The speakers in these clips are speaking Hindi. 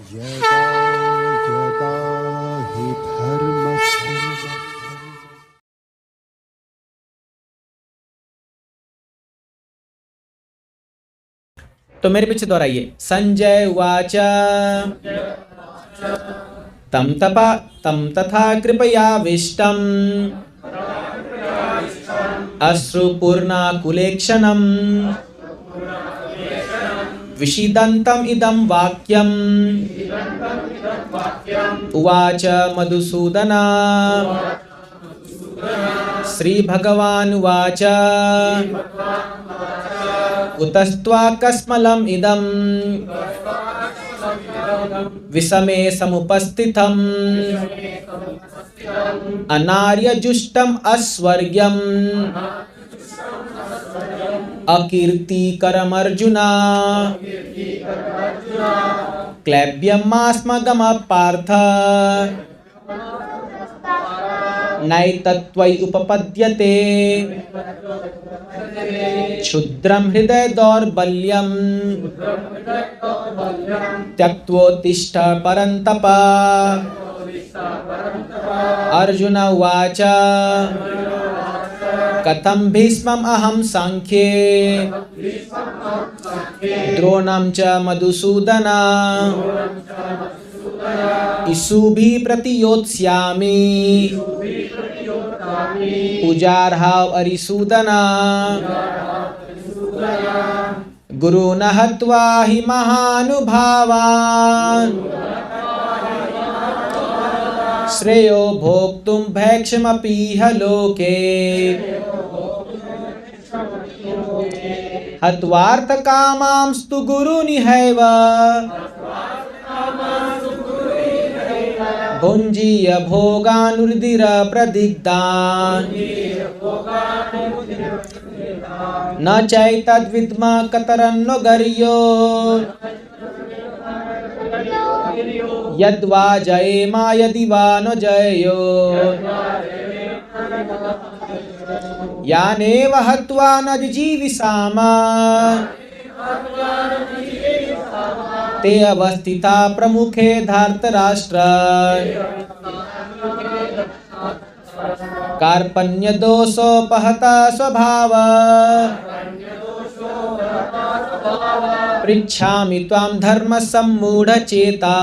यदा यदा हि धर्मस्य। तो मेरे पीछे दोहराइए। संजय उवाच तं तथा कृपयाविष्टम् अश्रुपूर्णाकुलेक्षणम् विषीदन्तम् इदं वाक्यम् उवाच मधुसूदन। श्रीभगवानुवाच कुतस्त्वाकस्मलम् इदम् विषमे समुपस्थितम् अनार्यजुष्टम् अस्वर्ग्यम् अकीर्तिकरमर्जुन क्लैब्यमास्मगमः पार्थ नैतत्त्वयि उपपद्यते क्षुद्रं हृदय दौर्बल्यं त्यक्त्वोत्तिष्ठ परन्तप। अर्जुन उवाच कथं भीष्मम् अहं सांख्ये द्रोणं च मधुसूदन इषुभिः प्रतियोत्स्यामि पूजार्हाव अरिसूदन। गुरून् हत्वा हि महानुभावान् श्रेयो भोक्तुं भैक्षमपीह लोके हत्वार्थकामांस्तु गुरूनिहैव भुञ्जीय भोगानुर्दिरप्रदिग्धान् न चैतद्विद्म कतरन्नो गर्यो यद्वा जयेमा यदि वा न जयो यानेव हत्वा न जीविषाम ते अवस्थिता प्रमुखे धार्तराष्ट्र। कार्पण्यदोषोपहता स्वभाव पृच्छामि त्वां धर्मसम्मूढचेता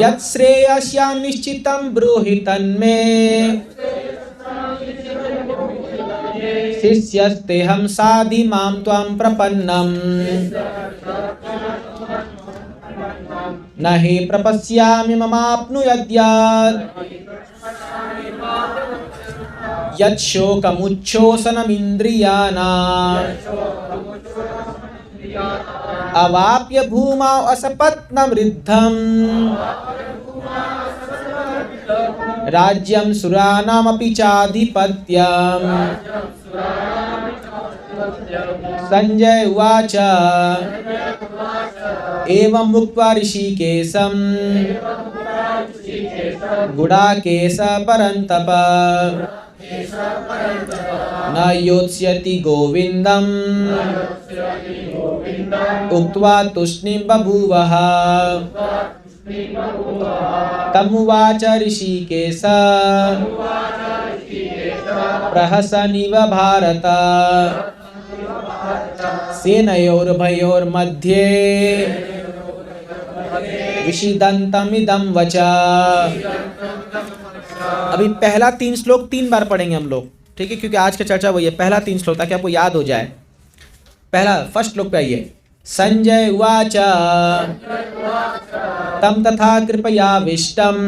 यत् श्रेयस्यान्निश्चितं ब्रूहि तन्मे शिष्यस्तेऽहं साधि मां त्वां प्रपन्नम् न हि प्रपश्यामि ममाप्नुयद्यात् यच्छोकमुच्छोषणमिन्द्रियाणाम् अवाप्य भूमौ असपत्नवृद्धम् राज्यं सुराणामपि चाधिपत्यम्। संजय उवाच एवं उक्त्वा ऋषिकेशं गुडाकेश परन्तप न योत्स्यति गोविन्दम् उक्त्वा तूष्णीं बभूवः। तमुवाच ऋषिकेश प्रहसन्निव भारत सेनयोरुभयोर्मध्ये विषीदन्तमिदं वच। अभी पहला 3 श्लोक 3 बार पढ़ेंगे हम लोग, ठीक है, क्योंकि आज की चर्चा वही है। पहला 3 श्लोक ताकि आपको याद हो जाए। पहला फर्स्ट श्लोक पे आइए। संजय उवाच तं तथा कृपयाविष्टम्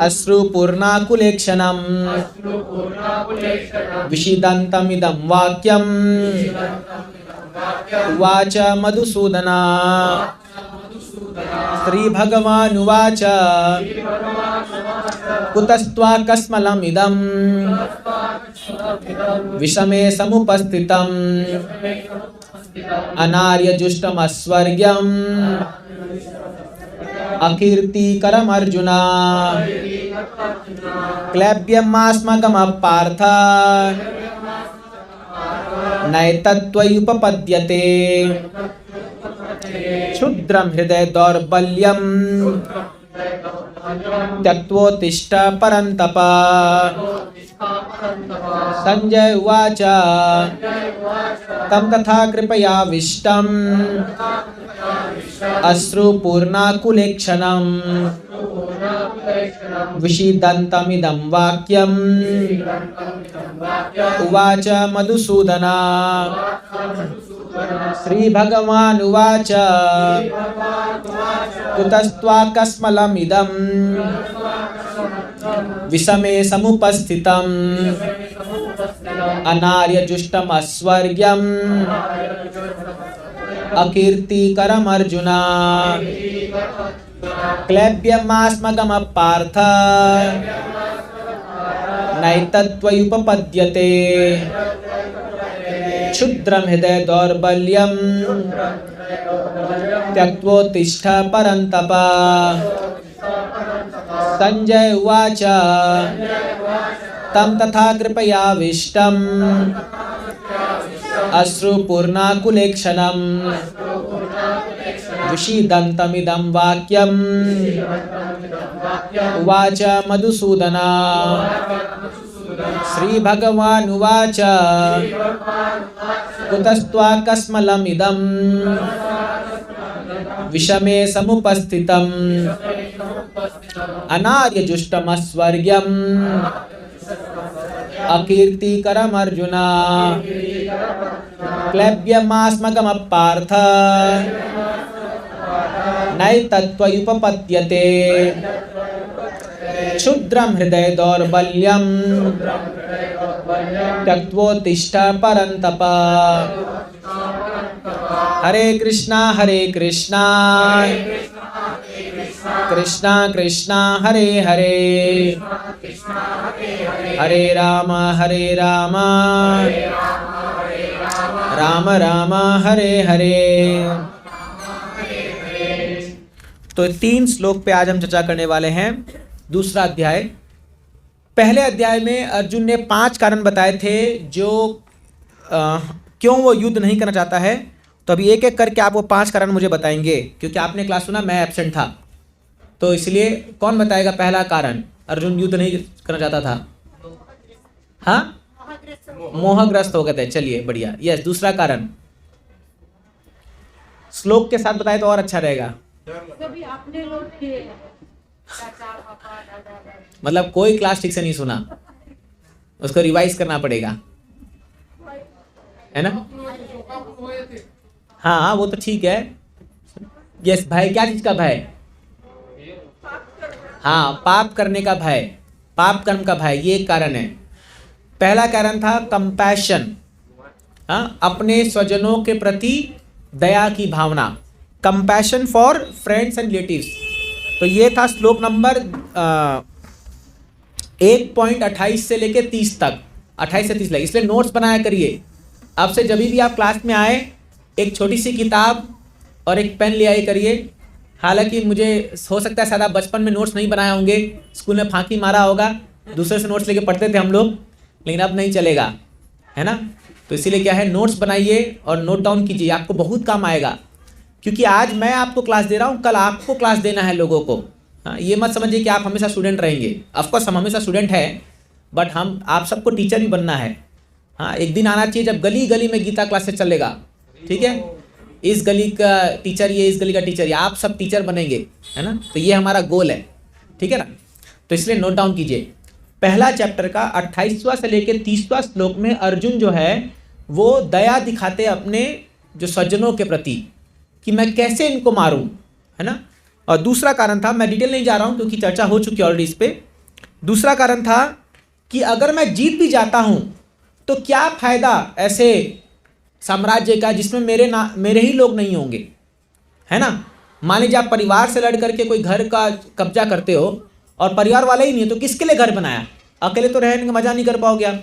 अश्रुपूर्णाकुलेक्षणम् विषीदन्तमिदं वाक्यम् उवाच मधुसूदन। श्रीभगवानुवाच कुतस्त्वाकस्मलमिदम् विषमे समुपस्थितम् अनार्यजुष्टमस्वर्ग्यम् अकीर्तिकरमर्जुन क्लैब्यमास्मगमः पार्थ नैतत्त्वयुपपद्यते क्षुद्रं हृदय दौर्बल्यं त्यक्त्वोत्तिष्ठ परन्तप। संजय उवाच तं तथा कृपयाविष्टम् अश्रुपूर्णाकुलेक्षणम् विषीदन्तमिदं वाक्यम् उवाच मधुसूदना। श्रीभगवान् उवाच कुतस्त्वाकस्मलमिदं विषमे समुपस्थितम् अनार्यजुष्टमस्वर्ग्यम् अकीर्तिकरमर्जुन। क्लैब्यमास्मगमः पार्थ नैतत्त्वयुपपद्यते क्षुद्रं हृदय दौर्बल्यं त्यक्त्वोत्तिष्ठ परन्तप। संजय उवाच तं तथा कृपयाविष्टम् अश्रुपूर्णाकुलेक्षणम् विषीदन्तमिदं वाक्यम् उवाच मधुसूदना। श्रीभगवान् उवाच कुतस्त्वाकस्मलमिदं विषमे समुपस्थितम् अनार्यजुष्टमस्वर्ग्यम् अकीर्तिकरमर्जुन। क्लैब्यमास्मगमः पार्थ नैतत्त्वयुपपद्यते क्षुद्रं हृदय दौर्बल्यं त्यक्त्वोत्तिष्ठ परन्तप। हरे कृष्णा कृष्णा कृष्णा हरे हरे हरे राम राम राम हरे हरे। तो 3 श्लोक पे आज हम चर्चा करने वाले हैं। दूसरा अध्याय। पहले अध्याय में अर्जुन ने 5 कारण बताए थे जो क्यों वो युद्ध नहीं करना चाहता है। तो अभी एक एक करके आप वो 5 कारण मुझे बताएंगे, क्योंकि आपने क्लास सुना, मैं एब्सेंट था, तो इसलिए कौन बताएगा पहला कारण अर्जुन युद्ध नहीं करना चाहता था? हाँ, मोहग्रस्त हो गए थे। चलिए बढ़िया। यस, दूसरा कारण श्लोक के साथ बताए तो और अच्छा रहेगा। मतलब कोई क्लास ठीक से नहीं सुना, उसको रिवाइज करना पड़ेगा, है ना? हाँ वो तो ठीक है। यस, भय। क्या चीज का भय? हाँ, पाप करने का भय, पाप कर्म का भय, ये एक कारण है। पहला कारण था कंपैशन, हाँ, अपने स्वजनों के प्रति दया की भावना, compassion for friends and relatives. तो ये था श्लोक नंबर 1.28 से लेके 30 तक, 28 से 30 तक। इसलिए नोट्स बनाया करिए। अब से जब भी आप क्लास में आए, एक छोटी सी किताब और एक पेन ले आए करिए। हालांकि मुझे हो सकता है शायद आप बचपन में नोट्स नहीं बनाए होंगे, स्कूल में फांकी मारा होगा, दूसरे से नोट्स लेके पढ़ते थे हम लोग, लेकिन अब नहीं चलेगा, है ना? तो इसीलिए क्या है, नोट्स बनाइए और नोट डाउन कीजिए, आपको बहुत काम आएगा। क्योंकि आज मैं आपको क्लास दे रहा हूँ, कल आपको क्लास देना है लोगों को। हाँ, ये मत समझिए कि आप हमेशा स्टूडेंट रहेंगे। ऑफकोर्स हम हमेशा स्टूडेंट हैं, बट हम आप सबको टीचर भी बनना है। हाँ, एक दिन आना चाहिए जब गली गली में गीता क्लासेस चलेगा, ठीक है? इस गली का टीचर ये, इस गली का टीचर ये, आप सब टीचर बनेंगे, है ना? तो ये हमारा गोल है, ठीक है ना? तो इसलिए नोट डाउन कीजिए। पहला चैप्टर का 28वां से लेकर 30वां श्लोक में अर्जुन जो है वो दया दिखाते अपने जो सज्जनों के प्रति, कि मैं कैसे इनको मारूं, है ना? और दूसरा कारण था, मैं डिटेल नहीं जा रहा हूं क्योंकि चर्चा हो चुकी है ऑलरेडी इस पे। दूसरा कारण था कि अगर मैं जीत भी जाता हूं तो क्या फायदा ऐसे साम्राज्य का जिसमें मेरे ही लोग नहीं होंगे, है ना? मान लीजिए आप परिवार से लड़ करके कोई घर का कब्जा करते हो और परिवार वाले ही नहीं है, तो किसके लिए घर बनाया? अकेले तो रहने का मजा नहीं कर पाओगे आप।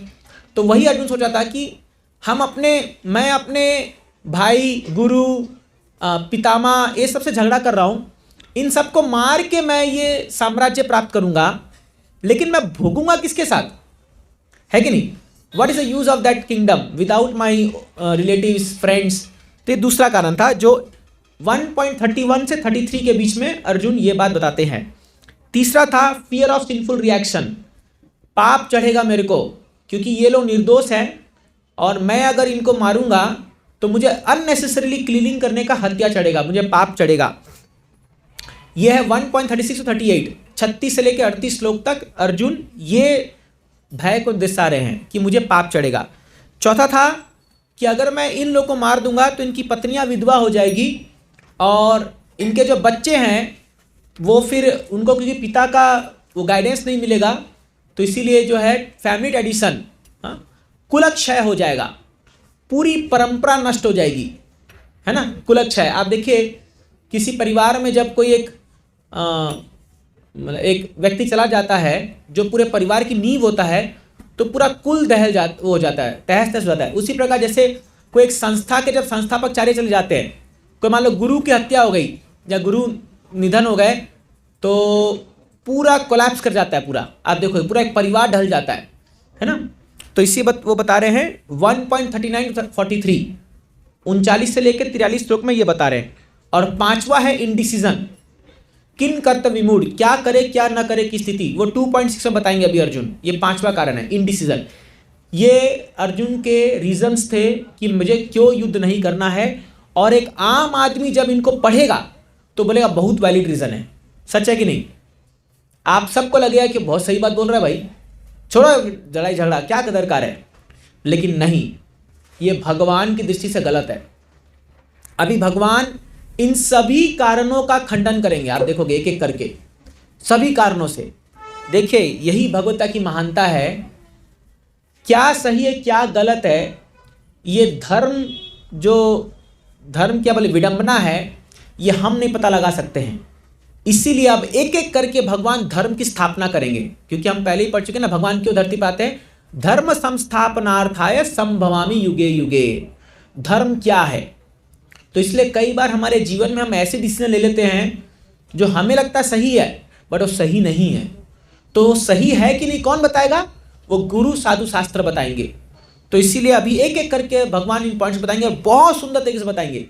तो वही अर्जुन सोचा था कि मैं अपने भाई, गुरु, पितामह, ये सबसे झगड़ा कर रहा हूँ, इन सबको मार के मैं ये साम्राज्य प्राप्त करूँगा, लेकिन मैं भोगूंगा किसके साथ, है कि नहीं? What is the use of that kingdom without my relatives friends. तो ये दूसरा कारण था जो 1.31 से 33 के बीच में अर्जुन ये बात बताते हैं। तीसरा था फियर ऑफ सिंफुल रिएक्शन, पाप चढ़ेगा मेरे को क्योंकि ये लोग निर्दोष हैं और मैं अगर इनको मारूंगा तो मुझे अननेसेसरीली क्लीनिंग करने का हत्या चढ़ेगा, मुझे पाप चढ़ेगा। यह है 1.36 to 38, 36 से लेकर 38 श्लोक तक अर्जुन ये भय को दर्शा रहे हैं कि मुझे पाप चढ़ेगा। चौथा था कि अगर मैं इन लोगों को मार दूंगा तो इनकी पत्नियां विधवा हो जाएगी और इनके जो बच्चे हैं वो फिर उनको क्योंकि पिता का वो गाइडेंस नहीं मिलेगा तो इसीलिए जो है फैमिली ट्रेडिशन, कुलक्षय हो जाएगा, पूरी परंपरा नष्ट हो जाएगी, है ना। कुलक्षय, आप देखिए किसी परिवार में जब कोई मतलब एक व्यक्ति चला जाता है जो पूरे परिवार की नींव होता है तो पूरा कुल हो जाता है, तहस नहस हो जाता है। उसी प्रकार जैसे कोई एक संस्था के जब संस्थापक चारे चले जाते हैं, कोई मान लो गुरु की हत्या हो गई या गुरु निधन हो गए तो पूरा कोलैप्स कर जाता है पूरा, आप देखो पूरा एक परिवार ढल जाता है ना। तो इसी वो बता रहे हैं 1.39 to 43, 39 से लेकर 43 श्लोक में ये बता रहे हैं। और पांचवा है इनडिसीजन, किन कर्तव्य विमूढ़, क्या करे क्या ना करे की स्थिति, वो 2.6 में बताएंगे अभी अर्जुन। ये पांचवा कारण है इनडिसीजन। ये अर्जुन के रीजंस थे कि मुझे क्यों युद्ध नहीं करना है, और एक आम आदमी जब इनको पढ़ेगा तो बोलेगा बहुत वैलिड रीजन है। सच है कि नहीं? आप सबको लगेगा कि बहुत सही बात बोल रहा है भाई, छोड़ो लड़ाई झगड़ा, क्या दरकार है। लेकिन नहीं, ये भगवान की दृष्टि से गलत है। अभी भगवान इन सभी कारणों का खंडन करेंगे, आप देखोगे एक एक करके सभी कारणों से। देखिए यही भगवत्ता की महानता है, क्या सही है क्या गलत है, ये धर्म क्या बोले विडंबना है, ये हम नहीं पता लगा सकते हैं। इसीलिए अब एक एक करके भगवान धर्म की स्थापना करेंगे, क्योंकि हम पहले ही पढ़ चुके ना भगवान क्यों धरती पर आते हैं, धर्म संस्थापनार्थाय संभवामि युगे युगे। धर्म क्या है? तो इसलिए कई बार हमारे जीवन में हम ऐसे डिसीजन ले लेते हैं जो हमें लगता है सही है बट वो सही नहीं है। तो सही है कि नहीं कौन बताएगा? वो गुरु साधु शास्त्र बताएंगे। तो इसीलिए अभी एक एक करके भगवान इन पॉइंट्स बताएंगे और बहुत सुंदर तरीके से बताएंगे।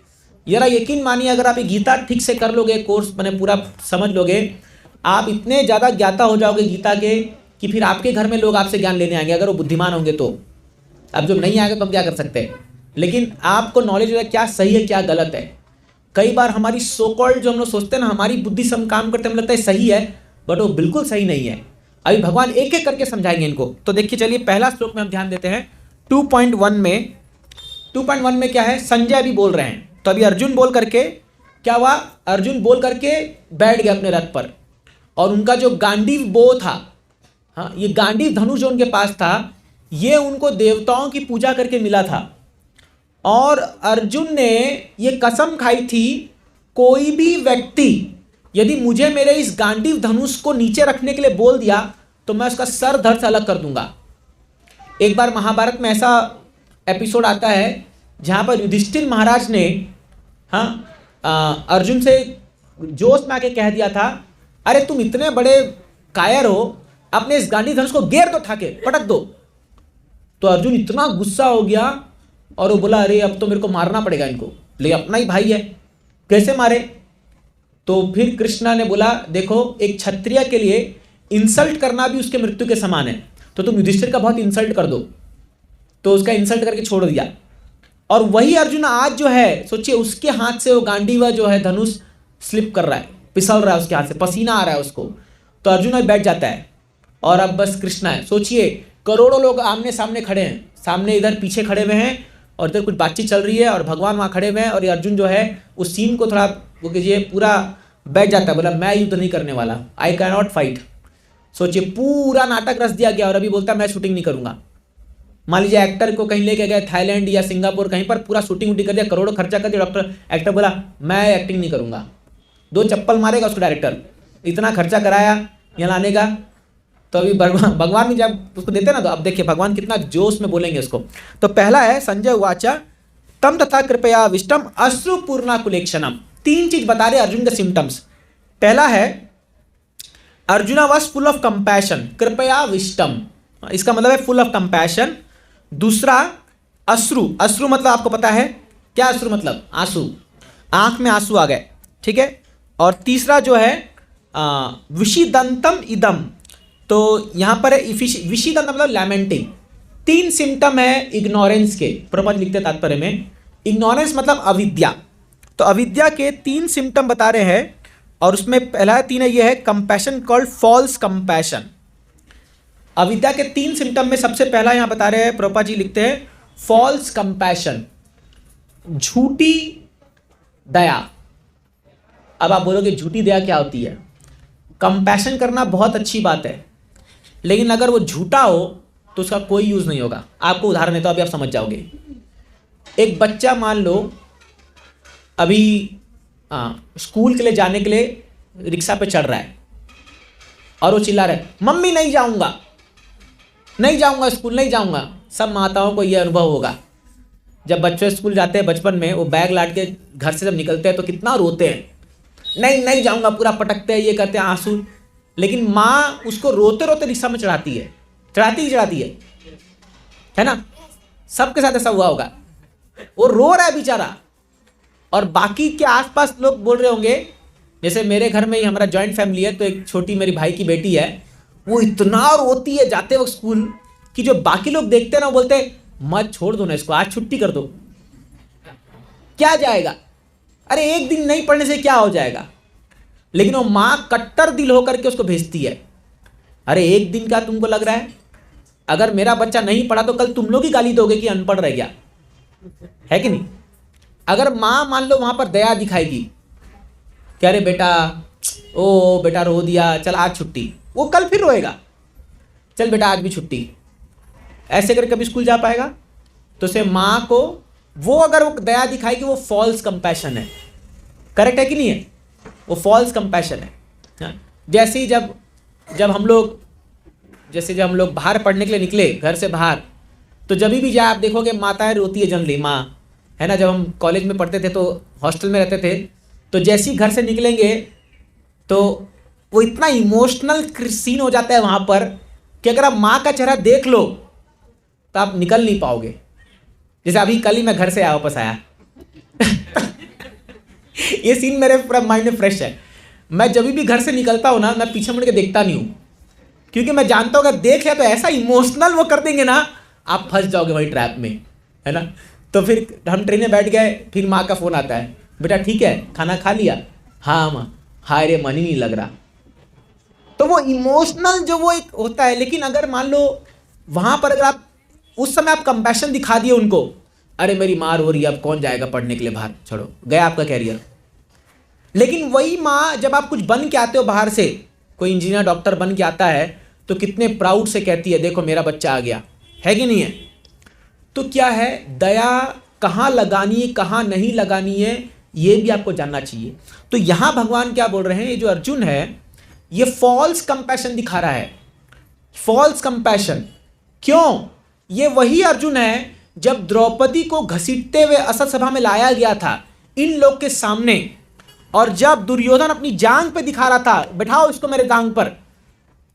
जरा यकीन मानिए, अगर आप ये गीता ठीक से कर लोगे, कोर्स मैंने पूरा समझ लोगे, आप इतने ज़्यादा ज्ञाता हो जाओगे गीता के कि फिर आपके घर में लोग आपसे ज्ञान लेने आएंगे, अगर वो बुद्धिमान होंगे तो। अब जब नहीं आएंगे तो हम क्या कर सकते हैं, लेकिन आपको नॉलेज है क्या सही है क्या गलत है। कई बार हमारी सो कॉल्ड जो हम लोग सोचते हैं ना, हमारी बुद्धि से हम काम करते हैं, हमें लगता है सही है बट वो बिल्कुल सही नहीं है। अभी भगवान एक एक करके समझाएंगे इनको। तो देखिए चलिए पहला श्लोक में हम ध्यान देते हैं 2.1 में। 2.1 में क्या है, संजय भी बोल रहे हैं। तो अभी अर्जुन बोल करके क्या हुआ, अर्जुन बोल करके बैठ गए अपने रथ पर, और उनका जो गांडीव बो था, हाँ ये गांडीव धनुष जो उनके पास था, ये उनको देवताओं की पूजा करके मिला था। और अर्जुन ने ये कसम खाई थी, कोई भी व्यक्ति यदि मुझे मेरे इस गांडीव धनुष को नीचे रखने के लिए बोल दिया तो मैं उसका सर धड़ से अलग कर दूंगा। एक बार महाभारत में ऐसा एपिसोड आता है जहाँ पर युधिष्ठिर महाराज ने अर्जुन से जोश में आके कह दिया था, अरे तुम इतने बड़े कायर हो, अपने इस गांडीव धनुष को गेर दो, ठाके पटक दो। तो अर्जुन इतना गुस्सा हो गया और वो बोला, अरे अब तो मेरे को मारना पड़ेगा इनको, लेकिन अपना ही भाई है, कैसे मारे? तो फिर कृष्णा ने बोला, देखो एक क्षत्रिय के लिए इंसल्ट करना भी उसके मृत्यु के समान है, तो तुम युधिष्ठिर का बहुत इंसल्ट कर दो। तो उसका इंसल्ट करके छोड़ दिया। और वही अर्जुन आज जो है, सोचिए उसके हाथ से वो गांडीवा जो है धनुष स्लिप कर रहा है, फिसल रहा है उसके हाथ से, पसीना आ रहा है उसको। तो अर्जुन बैठ जाता है और अब बस कृष्णा है। सोचिए करोड़ों लोग आमने सामने खड़े हैं, सामने इधर पीछे खड़े हुए हैं और इधर कुछ बातचीत चल रही है और भगवान वहाँ खड़े हुए हैं, और ये अर्जुन जो है उस सीन को थोड़ा वो कीजिए, पूरा बैठ जाता है, बोला मैं युद्ध नहीं करने वाला, आई कैन नॉट फाइट। सोचिए पूरा नाटक रच दिया गया और अभी बोलता है मैं शूटिंग नहीं करूंगा। मान लीजिए एक्टर को कहीं लेके गए थाईलैंड या सिंगापुर, कहीं पर पूरा शूटिंग वूटिंग कर दिया, करोड़ों खर्चा कर दिया, एक्टर बोला मैं एक्टिंग नहीं करूंगा, 2 चप्पल मारेगा उसको डायरेक्टर, इतना खर्चा कराया यहाँ लाने का। तो अभी भगवान भी जब उसको देते ना, तो अब देखिए भगवान कितना जोश में बोलेंगे उसको। तो पहला है संजय उवाचा तम तथा कृपया विष्टम अश्रुपूर्णा कुलेक्षणम। 3 चीज बता रहे अर्जुन के सिम्टम्स। पहला है arjuna was full of compassion, कृपया विष्टम, इसका मतलब है फुल ऑफ कंपैशन। दूसरा अश्रु, अश्रु मतलब आपको पता है क्या अश्रु मतलब? आंसू, आंख में आंसू आ गए, ठीक है। और तीसरा जो है विषिदंतम इदम, तो यहाँ पर है विषिदंत मतलब लैमेंटिंग। 3 सिम्टम है इग्नोरेंस के, प्रपंच लिखते तात्पर्य में। इग्नोरेंस मतलब अविद्या, तो अविद्या के 3 सिम्टम बता रहे हैं। और उसमें पहला 3 है, ये है कंपैशन कॉल्ड फॉल्स कंपैशन। अविद्या के 3 सिम्टम में सबसे पहला यहाँ बता रहे हैं, प्रभुपाद जी लिखते हैं फॉल्स कंपैशन, झूठी दया। अब आप बोलोगे झूठी दया क्या होती है? कंपैशन करना बहुत अच्छी बात है, लेकिन अगर वो झूठा हो तो उसका कोई यूज नहीं होगा। आपको उदाहरण देता हूं, अभी आप समझ जाओगे। एक बच्चा मान लो अभी स्कूल के लिए जाने के लिए रिक्शा पे चढ़ रहा है और वो चिल्ला रहा है मम्मी नहीं जाऊंगा, नहीं जाऊंगा स्कूल, नहीं जाऊंगा। सब माताओं को ये अनुभव होगा, जब बच्चे स्कूल जाते हैं बचपन में, वो बैग लाद के घर से जब निकलते हैं तो कितना रोते हैं, नहीं नहीं जाऊंगा, पूरा पटकते हैं, ये करते हैं आंसू। लेकिन माँ उसको रोते रोते रिक्शा में चढ़ाती है, चढ़ाती है ना। सबके साथ ऐसा हुआ होगा, वो रो रहा है बेचारा, और बाकी के आसपास लोग बोल रहे होंगे। जैसे मेरे घर में ही हमारा जॉइंट फैमिली है, तो एक छोटी मेरी भाई की बेटी है, वो इतना रोती है जाते वक्त स्कूल कि जो बाकी लोग देखते हैं ना, वो बोलते हैं मत, छोड़ दो ना इसको, आज छुट्टी कर दो, क्या जाएगा, अरे एक दिन नहीं पढ़ने से क्या हो जाएगा। लेकिन वो माँ कट्टर दिल होकर के उसको भेजती है। अरे एक दिन का तुमको लग रहा है? अगर मेरा बच्चा नहीं पढ़ा तो कल तुम लोग ही गाली दोगे कि अनपढ़ रह गया, है कि नहीं। अगर माँ मान लो वहां पर दया दिखाएगी कि अरे बेटा, ओ बेटा रो दिया, चल आज छुट्टी, वो कल फिर रोएगा, चल बेटा आज भी छुट्टी, ऐसे करके कभी स्कूल जा पाएगा? तो से माँ को वो अगर वो दया दिखाएगी, वो फॉल्स कंपैशन है। करेक्ट है कि नहीं है? वो फॉल्स कंपैशन है। हाँ। जैसे ही जब हम लोग बाहर पढ़ने के लिए निकले घर से बाहर, तो जब भी जाए आप देखोगे माताएं रोती है जनरली, माँ है ना। जब हम कॉलेज में पढ़ते थे तो हॉस्टल में रहते थे, तो जैसे ही घर से निकलेंगे तो वो इतना इमोशनल सीन हो जाता है वहाँ पर कि अगर आप माँ का चेहरा देख लो तो आप निकल नहीं पाओगे। जैसे अभी कल ही मैं घर से वापस आया ये सीन मेरे पूरा माइंड में फ्रेश है। मैं जब भी घर से निकलता हूँ ना, मैं पीछे मुड़ के देखता नहीं हूँ, क्योंकि मैं जानता हूँ अगर देख लिया तो ऐसा इमोशनल वो कर देंगे ना, आप फंस जाओगे वही ट्रैप में, है ना। तो फिर हम ट्रेन में बैठ गए, फिर माँ का फ़ोन आता है, बेटा ठीक है खाना खा लिया? हाँ माँ। हाय रे मन ही नहीं लग रहा। तो वो इमोशनल जो वो एक होता है। लेकिन अगर मान लो वहाँ पर अगर आप उस समय आप कंपैशन दिखा दिए उनको, अरे मेरी माँ रो रही है, अब कौन जाएगा पढ़ने के लिए बाहर, छोड़ो, गया आपका कैरियर। लेकिन वही माँ जब आप कुछ बन के आते हो बाहर से, कोई इंजीनियर डॉक्टर बन के आता है, तो कितने प्राउड से कहती है देखो मेरा बच्चा आ गया, है कि नहीं है। तो क्या है, दया कहाँ लगानी है कहाँ नहीं लगानी है, ये भी आपको जानना चाहिए। तो यहाँ भगवान क्या बोल रहे हैं, ये जो अर्जुन है ये फॉल्स कंपैशन दिखा रहा है। फॉल्स कंपैशन क्यों? ये वही अर्जुन है जब द्रौपदी को घसीटते हुए असत सभा में लाया गया था इन लोग के सामने, और जब दुर्योधन अपनी जांग पे दिखा रहा था बैठाओ इसको मेरे जांग पर,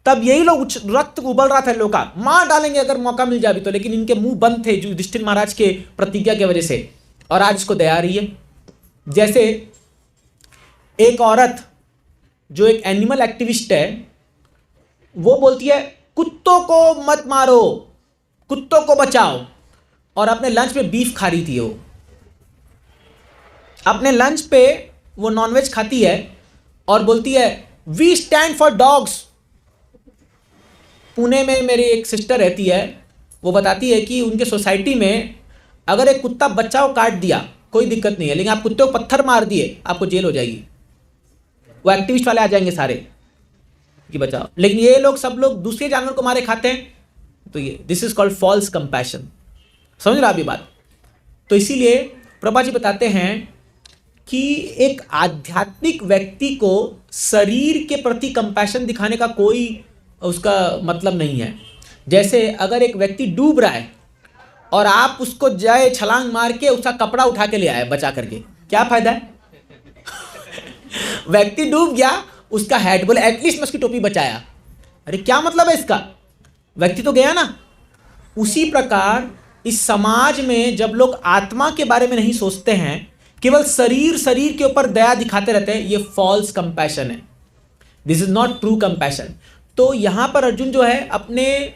तब यही लोग रक्त उबल रहा था लोग का, मार डालेंगे अगर मौका मिल जाए तो। लेकिन इनके मुंह बंद थे युधिष्ठिर महाराज के प्रतिज्ञा की वजह से, और आज इसको दया आ रही है। जैसे एक औरत जो एक एनिमल एक्टिविस्ट है, वो बोलती है कुत्तों को मत मारो, कुत्तों को बचाओ, और अपने लंच पे बीफ खा रही थी। वो अपने लंच पे वो नॉनवेज खाती है और बोलती है we stand for dogs. Pune में मेरी एक सिस्टर रहती है, वो बताती है कि उनके सोसाइटी में अगर एक कुत्ता बच्चा को काट दिया कोई दिक्कत नहीं है, लेकिन आप कुत्ते को पत्थर मार दिए आपको जेल हो जाएगी। वो एक्टिविस्ट वाले आ जाएंगे सारे कि बचाओ, लेकिन ये लोग सब लोग दूसरे जानवर को मारे खाते हैं। तो ये this is called false compassion. समझ रहा अभी बात? तो इसीलिए प्रभा जी बताते हैं कि एक आध्यात्मिक व्यक्ति को शरीर के प्रति कंपैशन दिखाने का कोई उसका मतलब नहीं है। जैसे अगर एक व्यक्ति डूब रहा है और आप उसको जाए छलांग मार के उसका कपड़ा उठा के ले आए बचा करके, क्या फायदा है? व्यक्ति डूब गया, उसका हेड बोले एटलीस्ट मैं उसकी टोपी बचाया, अरे क्या मतलब है इसका? व्यक्ति तो गया ना। उसी प्रकार इस समाज में जब लोग आत्मा के बारे में नहीं सोचते हैं, केवल शरीर के ऊपर दया दिखाते रहते हैं, ये फॉल्स कंपैशन है। This is not true compassion. तो यहां पर अर्जुन जो है अपने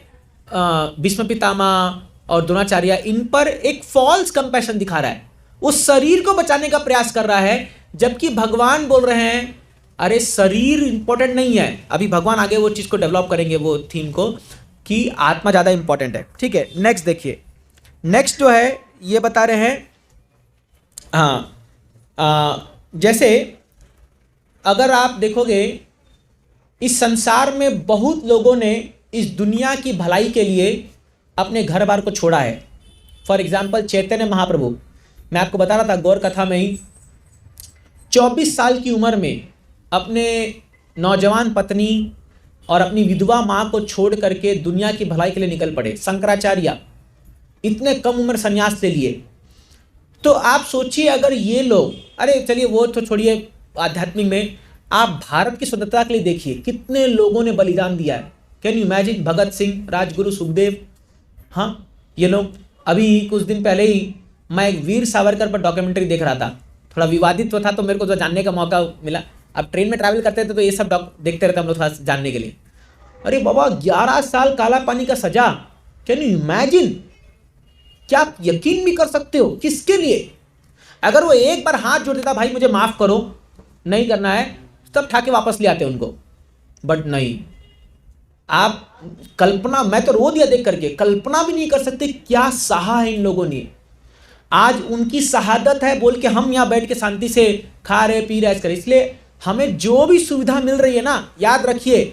भीष्म पितामह और द्रोणाचार्य इन पर एक फॉल्स कंपैशन दिखा रहा है, उस शरीर को बचाने का प्रयास कर रहा है, जबकि भगवान बोल रहे हैं अरे शरीर इंपॉर्टेंट नहीं है। अभी भगवान आगे वो चीज को डेवलप करेंगे, वो थीम को, कि आत्मा ज्यादा इंपॉर्टेंट है। ठीक है, नेक्स्ट देखिए। नेक्स्ट जो है ये बता रहे हैं, जैसे अगर आप देखोगे इस संसार में बहुत लोगों ने इस दुनिया की भलाई के लिए अपने घर बार को छोड़ा है। फॉर एग्जाम्पल चैतन्य महाप्रभु, मैं आपको बता रहा था गौर कथा में ही, 24 साल की उम्र में अपने नौजवान पत्नी और अपनी विधवा माँ को छोड़ करके दुनिया की भलाई के लिए निकल पड़े। शंकराचार्य इतने कम उम्र संन्यास ले लिए। तो आप सोचिए अगर ये लोग, अरे चलिए वो तो छोड़िए आध्यात्मिक में, आप भारत की स्वतंत्रता के लिए देखिए कितने लोगों ने बलिदान दिया है। Can you imagine? Bhagat Singh, Rajguru, Sukhdev, हाँ ये लोग। अभी कुछ दिन पहले ही मैं एक वीर सावरकर पर डॉक्यूमेंट्री देख रहा था, थोड़ा विवादित था तो मेरे को तो जानने का मौका मिला। अब ट्रेन में ट्रैवल करते थे तो ये सब देखते रहते हम लोग थोड़ा जानने के लिए। अरे बाबा 11 साल काला पानी का सजा, कैन यू इमेजिन? क्या आप यकीन भी कर सकते हो? किसके लिए? अगर वो एक बार हाथ जोड़ देता, भाई मुझे माफ करो, नहीं करना है, तब ठाके वापस ले आते उनको। बट नहीं, आप कल्पना, मैं तो रो दिया देख करके, कल्पना भी नहीं कर सकते क्या सहा है इन लोगों ने। आज उनकी शहादत है बोल के हम यहां बैठ के शांति से खा रहे पी रहे ऐसे करें। इसलिए हमें जो भी सुविधा मिल रही है ना, याद रखिए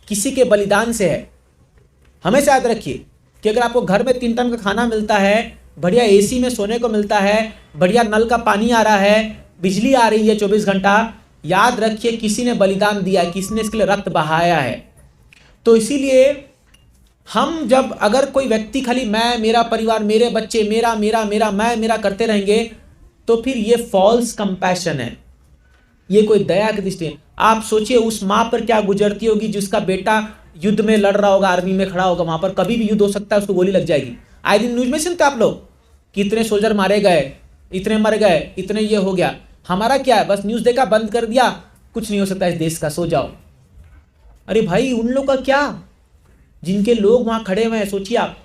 किसी के बलिदान से है। हमेशा याद रखिए कि अगर आपको घर में 3 टाइम का खाना मिलता है, बढ़िया एसी में सोने को मिलता है, बढ़िया नल का पानी आ रहा है, बिजली आ रही है 24 घंटा, याद रखिए किसी ने बलिदान दिया है, किसी ने इसके लिए रक्त बहाया है। तो इसीलिए हम जब, अगर कोई व्यक्ति खाली मैं, मेरा परिवार, मेरे बच्चे, मेरा मेरा मेरा मैं मेरा करते रहेंगे, तो फिर ये फॉल्स कंपैशन है, ये कोई दया की दृष्टि है। आप सोचिए उस माँ पर क्या गुजरती होगी जिसका बेटा युद्ध में लड़ रहा होगा, आर्मी में खड़ा होगा, वहां पर कभी भी युद्ध हो सकता है, उसको गोली लग जाएगी। आए दिन न्यूज में सुनते आप लोग कि इतने सोल्जर मारे गए, इतने मर गए, इतने ये हो गया। हमारा क्या है, बस न्यूज देखा, बंद कर दिया, कुछ नहीं हो सकता इस देश का, सो जाओ। अरे भाई उन लोग का क्या, जिनके लोग वहां खड़े हुए हैं, सोचिए आप,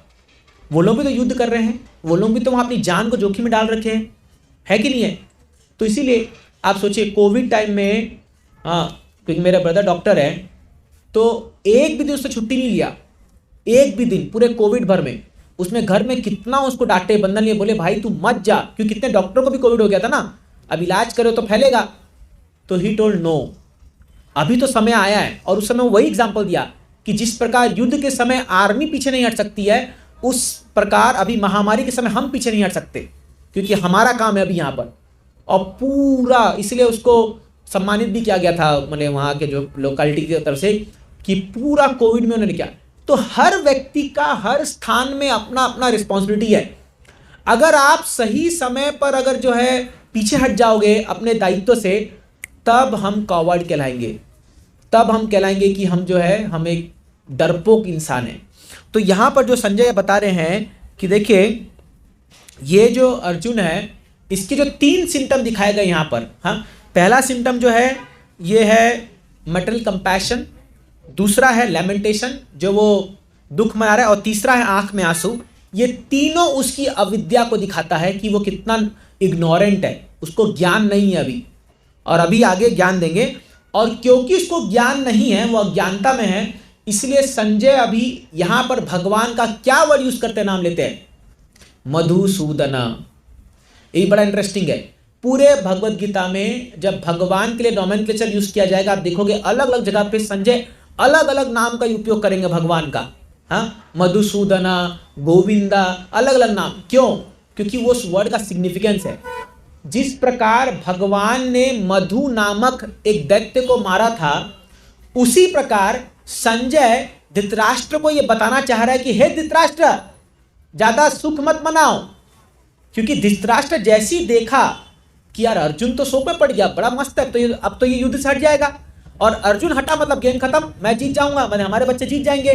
वो लोग भी तो युद्ध कर रहे हैं, वो लोग भी तो वहां अपनी जान को जोखिम में डाल रखे हैं, है कि नहीं है? तो इसीलिए आप सोचिए कोविड टाइम में, क्योंकि मेरा ब्रदर डॉक्टर है, तो एक भी दिन उससे छुट्टी नहीं लिया, एक भी दिन पूरे कोविड भर में। उसमें घर में कितना उसको डांटे, बंधन लिए, बोले भाई तू मत जा, क्योंकि कितने डॉक्टरों को भी कोविड हो गया था ना, अब इलाज करो तो फैलेगा। तो ही टोल्ड नो, अभी तो समय आया है। और उस समय वही एग्जाम्पल दिया कि जिस प्रकार युद्ध के समय आर्मी पीछे नहीं हट सकती है, उस प्रकार अभी महामारी के समय हम पीछे नहीं हट सकते, क्योंकि हमारा काम है अभी यहाँ पर। और पूरा इसलिए उसको सम्मानित भी किया गया था, मतलब वहाँ के जो लोकेलिटी की तरफ से, कि पूरा कोविड में उन्होंने किया। तो हर व्यक्ति का हर स्थान में अपना अपना रिस्पॉन्सिबिलिटी है। अगर आप सही समय पर अगर जो है पीछे हट जाओगे अपने दायित्व से, तब हम कॉवर्ड कहलाएंगे, तब हम कहलाएंगे कि हम जो है, हम एक डरपोक इंसान है। तो यहां पर जो संजय बता रहे हैं कि देखिए ये जो अर्जुन है, इसके जो 3 सिम्टम दिखाए गए यहां पर। हाँ, पहला सिम्टम जो है ये है मटेरियल कंपैशन, दूसरा है लेमेंटेशन जो वो दुख मना रहा है, और तीसरा है आंख में आंसू। ये तीनों उसकी अविद्या को दिखाता है कि वो कितना इग्नोरेंट है, उसको ज्ञान नहीं है अभी, और अभी आगे ज्ञान देंगे। और क्योंकि उसको ज्ञान नहीं है, वो अज्ञानता में है, इसलिए संजय अभी यहां पर भगवान का क्या वर्ड यूज करते नाम लेते हैं, मधुसूदना। ये बड़ा इंटरेस्टिंग है। पूरे भगवत गीता में जब भगवान के लिए नोमेनक्लेचर यूज किया जाएगा, आप देखोगे अलग अलग जगह पे संजय अलग अलग नाम का उपयोग करेंगे भगवान का। हाँ, मधुसूदना, गोविंदा, अलग अलग नाम। क्यों? क्योंकि वो उस वर्ड का सिग्निफिकेंस है। जिस प्रकार भगवान ने मधु नामक एक दैत्य को मारा था, उसी प्रकार संजय धृतराष्ट्र को यह बताना चाह रहा है कि हे धृतराष्ट्र, ज्यादा सुख मत मनाओ। क्योंकि धृतराष्ट्र जैसी देखा कि यार अर्जुन तो शोक में पड़ गया, बड़ा मस्त है, तो अब तो ये युद्ध से हट जाएगा, और अर्जुन हटा मतलब गेम खत्म, मैं जीत जाऊंगा, मतलब हमारे बच्चे जीत जाएंगे।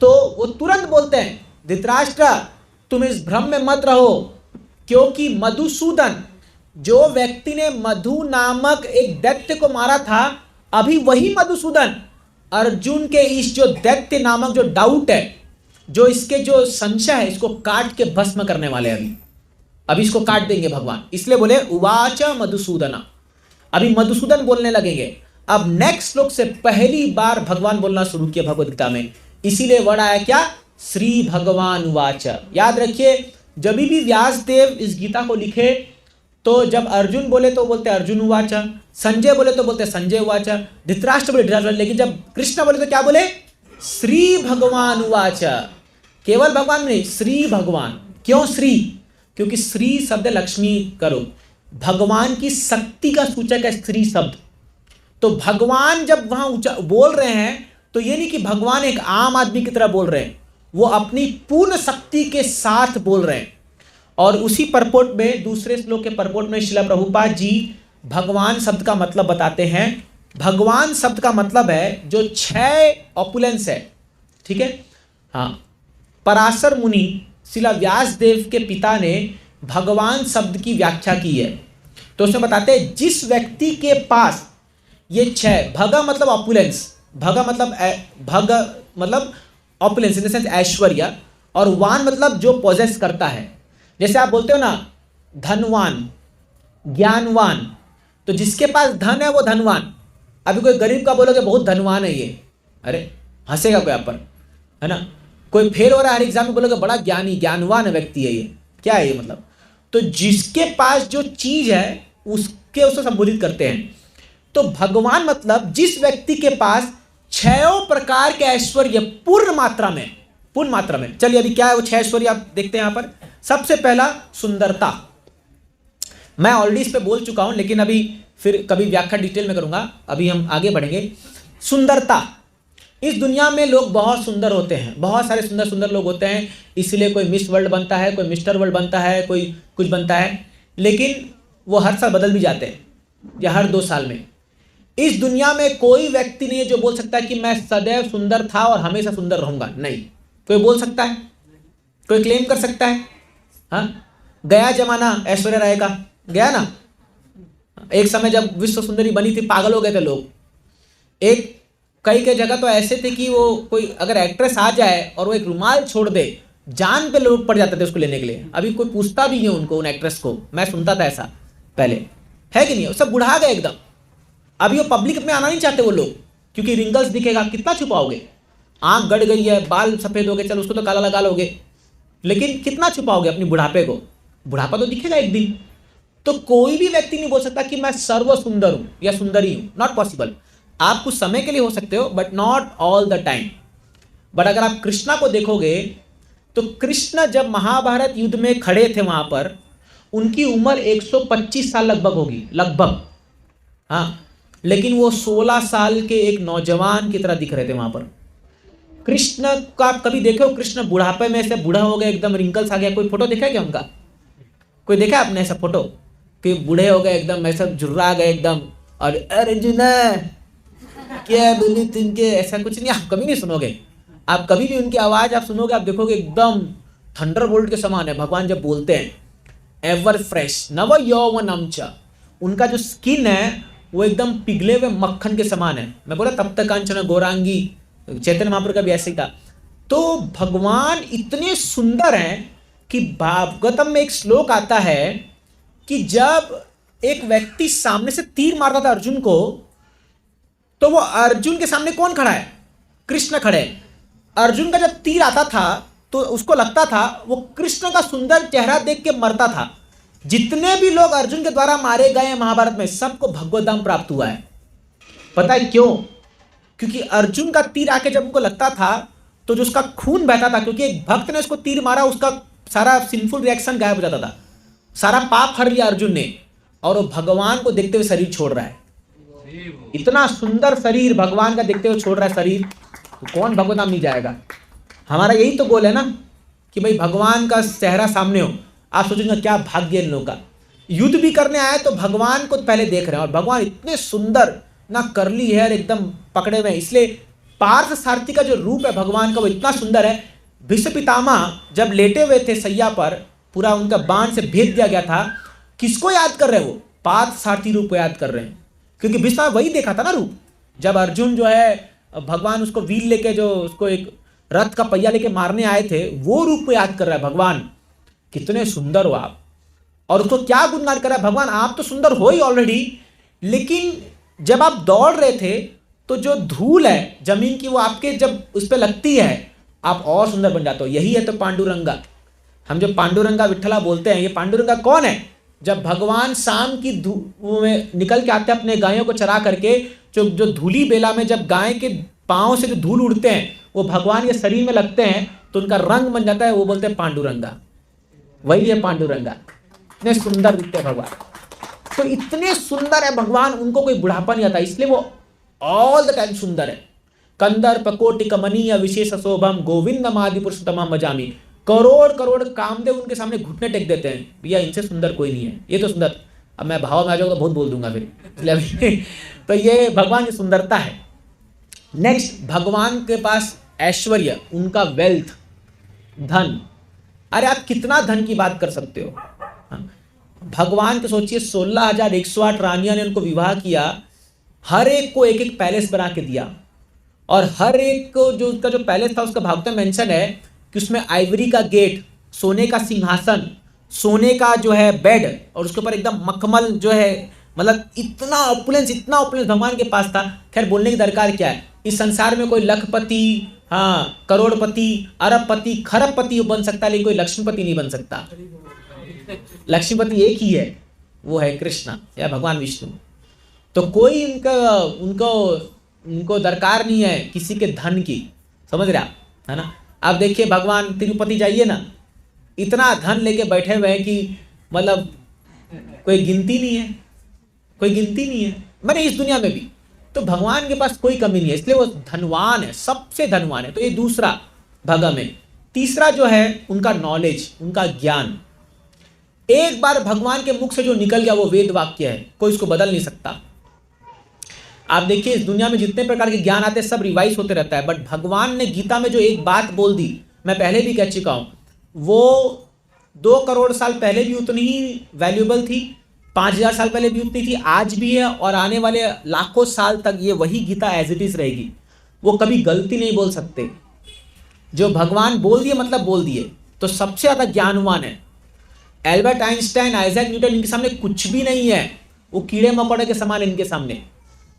तो वो तुरंत बोलते हैं धृतराष्ट्र तुम इस भ्रम में मत रहो, क्योंकि मधुसूदन, जो व्यक्ति ने मधु नामक एक दैत्य को मारा था, अभी वही मधुसूदन अर्जुन के इस जो दैत्य नामक जो डाउट है, जो इसके जो संशय है, इसको काट के भस्म करने वाले हैं। अभी इसको काट देंगे भगवान, इसलिए बोले उवाच मधुसूदना। अभी मधुसूदन बोलने लगेंगे। अब नेक्स्ट श्लोक से पहली बार भगवान बोलना शुरू किया भगवद गीता में, इसीलिए वर्ड आया क्या, श्री भगवान उवाच। याद रखिए, जब भी व्यास देव इस गीता को लिखे तो जब अर्जुन बोले तो बोलते अर्जुन उवाच, संजय बोले तो बोलते संजय उवाच, धृतराष्ट्र बोले धृतराष्ट्र, लेकिन जब कृष्ण बोले तो क्या बोले, श्री भगवान उवाच। केवल भगवान नहीं, श्री भगवान। क्यों श्री? क्योंकि श्री शब्द लक्ष्मी करो, भगवान की शक्ति का सूचक है श्री शब्द। तो भगवान जब वहां बोल रहे हैं तो ये नहीं कि भगवान एक आम आदमी की तरह बोल रहे हैं, वो अपनी पूर्ण शक्ति के साथ बोल रहे हैं। और उसी परपोर्ट में, दूसरे श्लोक के परपोर्ट में श्रील प्रभुपाद जी भगवान शब्द का मतलब बताते हैं। भगवान शब्द का मतलब है जो 6 ऑपुलेंस है, ठीक है। हाँ, पराशर मुनि श्रील व्यास देव के पिता ने भगवान शब्द की व्याख्या की है। तो उसमें बताते हैं जिस व्यक्ति के पास ये 6, भगा मतलब ऑपुलेंस, भगा मतलब ऑपुलेंस इन द सेंस ऐश्वर्य, और वान मतलब जो पोजेस करता है। जैसे आप बोलते हो ना धनवान, ज्ञानवान, तो जिसके पास धन है वो धनवान। अभी कोई गरीब का बोलोगे बहुत धनवान है ये, अरे हंसेगा कोई आप पर, है ना। कोई फेल हो रहा है हर एग्जाम में, बोलोगे बड़ा ज्ञानी ज्ञानवान व्यक्ति है ये, क्या है ये मतलब। तो जिसके पास जो चीज है उसको संबोधित करते हैं। तो भगवान मतलब जिस व्यक्ति के पास 6 प्रकार के ऐश्वर्य पूर्ण मात्रा में। चलिए अभी क्या है वो 6 ऐश्वर्य आप देखते हैं यहां पर। सबसे पहला सुंदरता, मैं ऑलरेडी इस पे बोल चुका हूं, लेकिन अभी फिर कभी व्याख्या डिटेल में करूंगा, अभी हम आगे बढ़ेंगे। सुंदरता, इस दुनिया में लोग बहुत सुंदर होते हैं, बहुत सारे सुंदर सुंदर लोग होते हैं, इसलिए कोई मिस वर्ल्ड बनता है, कोई मिस्टर वर्ल्ड बनता है, कोई कुछ बनता है, लेकिन वो हर साल बदल भी जाते हैं या हर 2 साल में। इस दुनिया में कोई व्यक्ति नहीं है जो बोल सकता है कि मैं सदैव सुंदर था और हमेशा सुंदर रहूंगा, नहीं। कोई बोल सकता है? कोई क्लेम कर सकता है? हाँ, गया जमाना ऐश्वर्या राय का, गया ना। एक समय जब विश्व सुंदरी बनी थी, पागल हो गए थे लोग। कई जगह तो ऐसे थे कि वो कोई अगर एक्ट्रेस आ जाए और वो एक रुमाल छोड़ दे, जान पे लोग पड़ जाते थे उसको लेने के लिए। अभी कोई पूछता भी नहीं उनको, उन एक्ट्रेस को। मैं सुनता था ऐसा पहले, है कि नहीं। सब बुढ़ा गए एकदम। अभी वो पब्लिक में आना नहीं चाहते वो लोग, क्योंकि रिंगल्स दिखेगा, कितना छुपाओगे। आंख गड़ गई है, बाल सफेद हो गए, चलो उसको तो काला लगा लोगे, लेकिन कितना छुपाओगे अपनी बुढ़ापे को। बुढ़ापा तो दिखेगा एक दिन। तो कोई भी व्यक्ति नहीं बोल सकता कि मैं सर्व सुंदर हूं या सुंदरी हूं, नॉट पॉसिबल। आप कुछ समय के लिए हो सकते हो, but not all the time. But अगर आप कृष्णा को देखोगे तो कृष्ण जब महाभारत युद्ध में खड़े थे वहां पर, उनकी उम्र 125 साल लगभग होगी, लगभग। हाँ, लेकिन वो 16 साल के एक नौजवान की तरह दिख रहे थे वहां पर। कृष्ण का आप कभी देखे हो? कृष्ण बुढ़ापे में से बूढ़ा हो गए, एकदम रिंकल्स आ गया, कोई फोटो देखा है क्या उनका? कोई देखा आपने ऐसा फोटो कि बूढ़े हो गए एकदम, ऐसा झुर्रा गए एकदम, और अरे जी ना क्या बोली तुमके, ऐसा कुछ नहीं, आप कभी नहीं सुनोगे। आप कभी भी उनकी आवाज आप सुनोगे, आप देखोगे एकदम थंडरबोल्ट के समान है। भगवान जब बोलते हैं, एवर फ्रेश नव यौवनम च, उनका जो स्किन है वो एकदम पिघले हुए मक्खन के समान है। मैं बोला तब तक कांचन गौरांगी, चैतन्य महाप्रभु का भी ऐसे ही था। तो भगवान इतने सुंदर हैं कि भागवतम में एक श्लोक आता है कि जब एक व्यक्ति सामने से तीर मारता था अर्जुन को, तो वो अर्जुन के सामने कौन खड़ा है? कृष्ण खड़े हैं। अर्जुन का जब तीर आता था तो उसको लगता था वो कृष्ण का सुंदर चेहरा देख के मरता था। जितने भी लोग अर्जुन के द्वारा मारे गए हैं महाभारत में, सबको भगवत धाम प्राप्त हुआ है। पता है क्यों? क्योंकि अर्जुन का तीर आके जब उनको लगता था तो जो उसका खून बहता था, क्योंकि एक भक्त ने उसको तीर मारा, उसका सारा सिंफुल रिएक्शन गायब हो जाता था, सारा पाप हर लिया अर्जुन ने, और वो भगवान को देखते हुए शरीर छोड़ रहा है। इतना सुंदर शरीर भगवान का देखते हुए छोड़ रहा है शरीर, तो कौन भगवत धाम नहीं जाएगा? हमारा यही तो गोल है ना कि भाई भगवान का चेहरा सामने हो। आप सोचेंगे क्या भाग्य इन लोगों का, युद्ध भी करने आए तो भगवान को पहले देख रहे हैं, और भगवान इतने सुंदर, ना करली हेयर एकदम पकड़े हुए, इसलिए पार्थ सारथी का जो रूप है भगवान का वो इतना सुंदर है। भीष्म पितामह जब लेटे हुए थे सैया पर, पूरा उनका बाण से भेद दिया गया था, किसको याद कर रहे हैं? वो पार्थ सारथी रूप को याद कर रहे हैं, क्योंकि भीष्म वही देखा था ना रूप। जब अर्जुन जो है भगवान उसको व्हील लेके, जो उसको एक रथ का पहिया लेके मारने आए थे, वो रूप को याद कर रहा है। भगवान कितने सुंदर हो आप, और उसको क्या गुणगान कर रहा है? भगवान आप तो सुंदर हो ही ऑलरेडी, लेकिन जब आप दौड़ रहे थे तो जो धूल है जमीन की, वो आपके जब उस पर लगती है आप और सुंदर बन जाते हो। यही है तो पांडुरंगा। हम जो पांडुरंगा विठला बोलते हैं, ये पांडुरंगा कौन है? जब भगवान शाम की धूप में निकल के आते हैं अपने गायों को चरा करके, जो धूली बेला में जब गाय के पाँव से जो धूल उड़ते हैं वो भगवान के शरीर में लगते हैं तो उनका रंग बन जाता है, वो बोलते हैं पांडुरंगा। वही है पांडुरंगा। इतने सुंदर दिखते हैं भगवान, तो इतने सुंदर है भगवान, उनको कोई बुढ़ापा नहीं आता, इसलिए वो ऑल द टाइम सुंदर है। कंदर्प कोटि कमनीय विशेष शोभम गोविंदम आदि पुरुषोत्तमम भजामि। करोड़ करोड़ कामदेव उनके सामने घुटने टेक देते हैं, भैया इनसे सुंदर कोई नहीं है, ये तो सुंदर। अब मैं भाव में आ जाऊंगा तो बहुत बोल दूंगा फिर, इसलिए तो ये भगवान की सुंदरता है। नेक्स्ट, भगवान के पास ऐश्वर्य, उनका वेल्थ, धन। अरे आप कितना धन की बात कर सकते हो? भगवान के सोचिए 16,108 रानियां ने उनको विवाह किया, हर एक को एक एक पैलेस बना के दिया, और हर एक को जो उसका जो पैलेस था उसका भागवत में मेंशन है कि उसमें आइवरी का गेट, सोने का सिंहासन, सोने का जो है बेड, और उसके ऊपर एकदम मखमल जो है, मतलब इतना ऑपुलेंस भगवान के पास था। खैर बोलने की दरकार क्या है, इस संसार में कोई लखपति, हाँ करोड़पति, अरबपति, खरबपति बन सकता है, लेकिन कोई लक्ष्मीपति नहीं बन सकता। लक्ष्मीपति एक ही है, वो है कृष्णा या भगवान विष्णु। तो कोई उनको दरकार नहीं है किसी के धन की, समझ रहे आप, है ना। आप देखिए भगवान तिरुपति जाइए ना, इतना धन लेके बैठे हुए हैं कि मतलब कोई गिनती नहीं है, मैंने इस दुनिया में भी। तो भगवान के पास कोई कमी नहीं है, इसलिए वो धनवान है, सबसे धनवान है। तो ये दूसरा भगम है। तीसरा जो है उनका नॉलेज, उनका ज्ञान। एक बार भगवान के मुख से जो निकल गया वो वेद वाक्य है, कोई इसको बदल नहीं सकता। आप देखिए इस दुनिया में जितने प्रकार के ज्ञान आते हैं सब रिवाइज होते रहता है, बट भगवान ने गीता में जो एक बात बोल दी, मैं पहले भी कह चुका हूं, वो 2 करोड़ साल पहले भी उतनी ही वैल्यूएबल थी, 5,000 साल पहले भी उतनी थी, आज भी है, और आने वाले लाखों साल तक ये वही गीता एज इट इज रहेगी। वो कभी गलती नहीं बोल सकते। जो भगवान बोल दिए मतलब बोल दिए। तो सबसे ज्यादा ज्ञानवान है एल्बर्ट आइंस्टाइन, आइजैक न्यूटन, इनके सामने कुछ भी नहीं है, वो कीड़े मकोड़े के समान इनके सामने।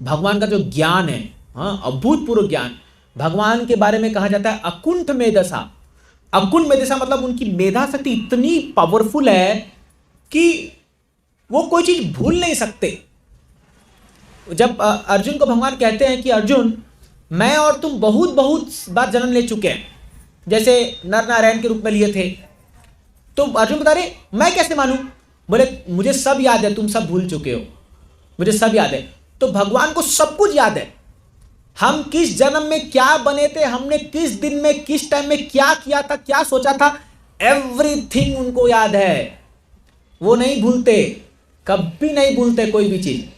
भगवान का जो ज्ञान है, हाँ अभूतपूर्व ज्ञान। भगवान के बारे में कहा जाता है अकुंठ मेधसा। अकुंठ मेधसा मतलब उनकी मेधा शक्ति इतनी पावरफुल है कि वो कोई चीज भूल नहीं सकते। जब अर्जुन को भगवान कहते हैं कि अर्जुन मैं और तुम बहुत बार जन्म ले चुके हैं, जैसे नर नारायण के रूप में लिए थे, तो अर्जुन बता रहे मैं कैसे मानूं? बोले मुझे सब याद है, तुम सब भूल चुके हो, मुझे सब याद है। तो भगवान को सब कुछ याद है, हम किस जन्म में क्या बने थे, हमने किस दिन में किस टाइम में क्या किया था, क्या सोचा था, एवरीथिंग उनको याद है। वो नहीं भूलते, कभी नहीं भूलते कोई भी चीज।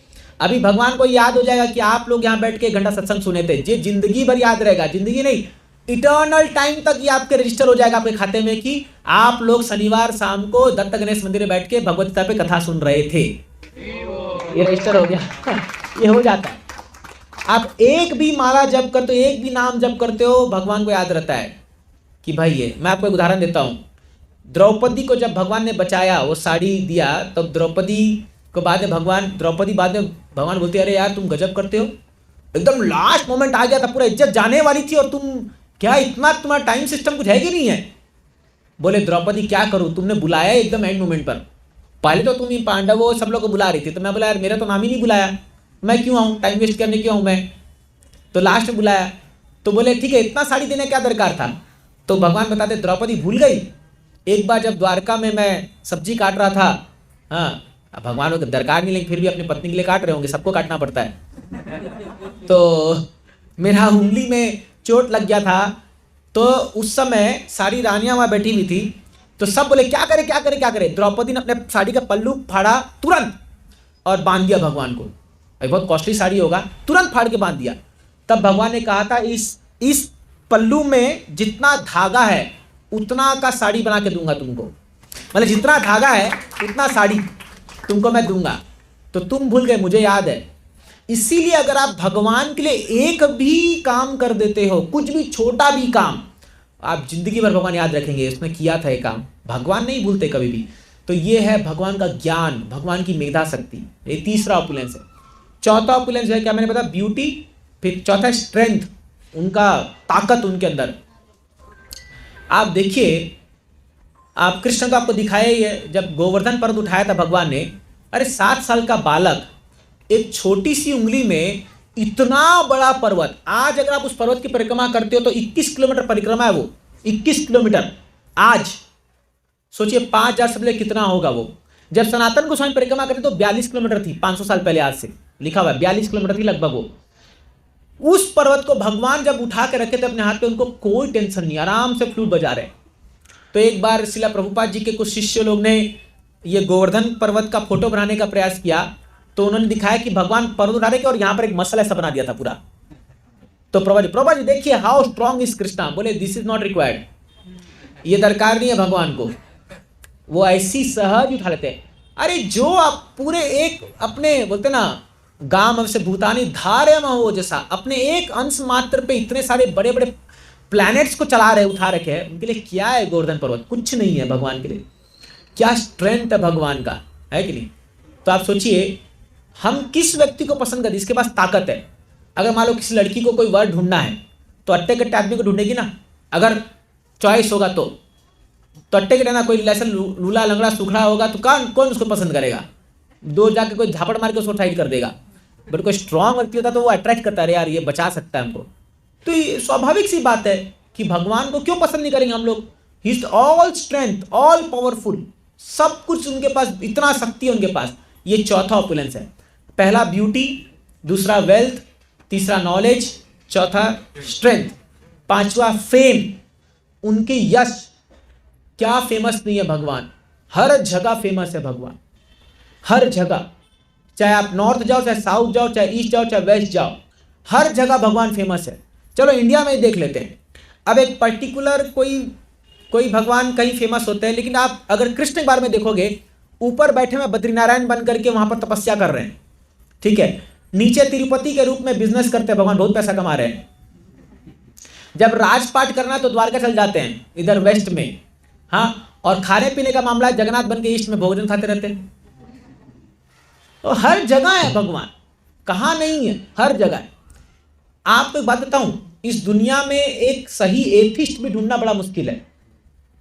अभी भगवान को याद हो जाएगा कि आप लोग यहां बैठ के 1 घंटा सत्संग सुने थे, ये जिंदगी भर याद रहेगा, जिंदगी नहीं इटर्नल टाइम तक ये आपके रजिस्टर हो जाएगा आपके खाते में कि आप लोग शनिवार शाम को दत्त गणेश मंदिर में बैठ के भगवत गीता पे कथा सुन रहे थे। ये रजिस्टर हो गया ये हो जाता है। आप एक भी माला जप करते हो, एक भी नाम जप करते हो, भगवान को याद रहता है कि भाई ये। मैं आपको एक उदाहरण देता हूँ। द्रौपदी को जब भगवान ने बचाया, वो साड़ी दिया, तब तो द्रौपदी को बाद में भगवान बोलते अरे यार तुम गजब करते हो, एकदम लास्ट मोमेंट आ गया था, पूरा इज्जत जाने वाली थी और तुम क्या इतना तुम्हारा टाइम सिस्टम कुछ है कि नहीं है? बोले द्रौपदी क्या करूं, तुमने बुलाया एकदम एंड मोमेंट पर। पहले तो तुम ही पांडवों सब लोग को बुला रही थी, तो मैं बोला यार मेरा तो नाम ही नहीं बुलाया, मैं क्यों आऊँ, टाइम वेस्ट करने क्यों आऊँ मैं, तो लास्ट में बुलाया। तो बोले ठीक है इतना साड़ी देने क्या दरकार था। तो भगवान बताते द्रौपदी भूल गई, एक बार जब द्वारका में मैं सब्जी काट रहा था, हाँ अब भगवान को दरकार नहीं लेकिन फिर भी अपनी पत्नी के लिए काट रहे होंगे, सबको काटना पड़ता है। तो मेरा उंगली में चोट लग गया था, तो उस समय सारी रानियां वहां बैठी हुई थी, तो सब बोले क्या करे क्या करे क्या करे। द्रौपदी ने अपने साड़ी का पल्लू फाड़ा तुरंत और बांध दिया भगवान को, बहुत कॉस्टली साड़ी होगा, तुरंत फाड़ के बांध दिया। तब भगवान ने कहा था इस पल्लू में जितना धागा है उतना का साड़ी बना के दूंगा तुमको, मतलब जितना धागा है उतना साड़ी तुमको मैं दूंगा। तो तुम भूल गए, मुझे याद है। इसीलिए अगर आप भगवान के लिए एक भी काम कर देते हो, कुछ भी छोटा भी काम, आप जिंदगी भर भगवान याद रखेंगे इसने किया था ये काम, भगवान नहीं भूलते कभी भी। तो ये है भगवान का ज्ञान, भगवान की मेधा शक्ति। ये तीसरा ऑपुलेंस है। चौथा ऑपुलेंस है क्या, मैंने बताया ब्यूटी, फिर चौथा स्ट्रेंथ, उनका ताकत उनके अंदर। आप देखिए, आप कृष्ण तो आपको दिखाया ही है, जब गोवर्धन पर्वत उठाया था भगवान ने, अरे 7 साल का बालक एक छोटी सी उंगली में इतना बड़ा पर्वत, आज अगर आप उस पर्वत की परिक्रमा करते हो तो 21 किलोमीटर परिक्रमा है वो, 21 किलोमीटर। आज सोचिए 5000 से पहले कितना होगा वो। जब सनातन गोस्वामी परिक्रमा करते तो 42 किलोमीटर थी, 500 साल पहले आज से लिखा हुआ है 42 किलोमीटर थी लगभग वो। उस पर्वत को भगवान जब उठा के रखे थे अपने हाथ पे, उनको कोई टेंशन नहीं, आराम से फ्लूट बजा रहे। तो एक बार शिला प्रभुपाद जी के कुछ शिष्य लोग ने ये गोवर्धन पर्वत का फोटो बनाने का प्रयास किया, तो उन्होंने दिखाया कि भगवान पर्वत उठा रहे और यहां पर एक मसल ऐसा बना दिया था पूरा। तो प्रभुपाद जी देखिए हाउ स्ट्रॉन्ग इज कृष्णा, बोले दिस इज नॉट रिक्वायर्ड, ये दरकार नहीं है भगवान को, वो ऐसी सहज उठा लेते हैं। अरे जो आप पूरे एक अपने बोलते ना गाम से भूतानी धारे में हो, जैसा अपने एक अंश मात्र पे इतने सारे बड़े बड़े प्लैनेट्स को चला रहे, उठा रखे हैं, उनके लिए क्या है गोवर्धन पर्वत, कुछ नहीं है भगवान के लिए। क्या स्ट्रेंथ है भगवान का, है कि नहीं। तो आप सोचिए हम किस व्यक्ति को पसंद करते, इसके पास ताकत है। अगर मान लो किसी लड़की को कोई वर्ड ढूंढना है तो अट्टे कट्टे आदमी को ढूंढेगी ना, अगर चॉइस होगा तो अट्टे कट्टे ना, कोई ऐसा लूला लंगड़ा सुखड़ा होगा तो कौन उसको पसंद करेगा, दो जाके कोई झापड़ मार के उसको साइड कर देगा। बट कोई स्ट्रांग व्यक्ति होता तो वो अट्रैक्ट करता है, यार ये बचा सकता है हमको। तो ये स्वाभाविक सी बात है कि भगवान को क्यों पसंद नहीं करेंगे हम लोग। ही is all strength, all powerful, सब कुछ उनके पास, इतना शक्ति है उनके पास। ये चौथा ऑपुलेंस है। पहला ब्यूटी, दूसरा वेल्थ, तीसरा नॉलेज, चौथा स्ट्रेंथ, पांचवा फेम, उनके यश। क्या फेमस नहीं है भगवान, हर जगह फेमस है भगवान, हर जगह। चाहे आप नॉर्थ जाओ, चाहे साउथ जाओ, चाहे ईस्ट जाओ, चाहे वेस्ट जाओ, हर जगह भगवान फेमस है। चलो इंडिया में ही देख लेते हैं। अब एक पर्टिकुलर कोई भगवान कहीं फेमस होते हैं, लेकिन आप अगर कृष्ण के बारे में देखोगे, ऊपर बैठे में बद्रीनारायण बन करके वहां पर तपस्या कर रहे हैं, ठीक है, नीचे तिरुपति के रूप में बिजनेस करते हैं भगवान, बहुत पैसा कमा रहे हैं। जब राजपाट करना तो द्वारका चल जाते हैं इधर वेस्ट में, हाँ, और खाने पीने का मामला जगन्नाथ बन के ईस्ट में भोजन खाते रहते हैं। तो हर जगह है भगवान, कहाँ नहीं है, हर जगह है। आपको एक बात बताऊं, इस दुनिया में एक सही एथिस्ट भी ढूंढना बड़ा मुश्किल है,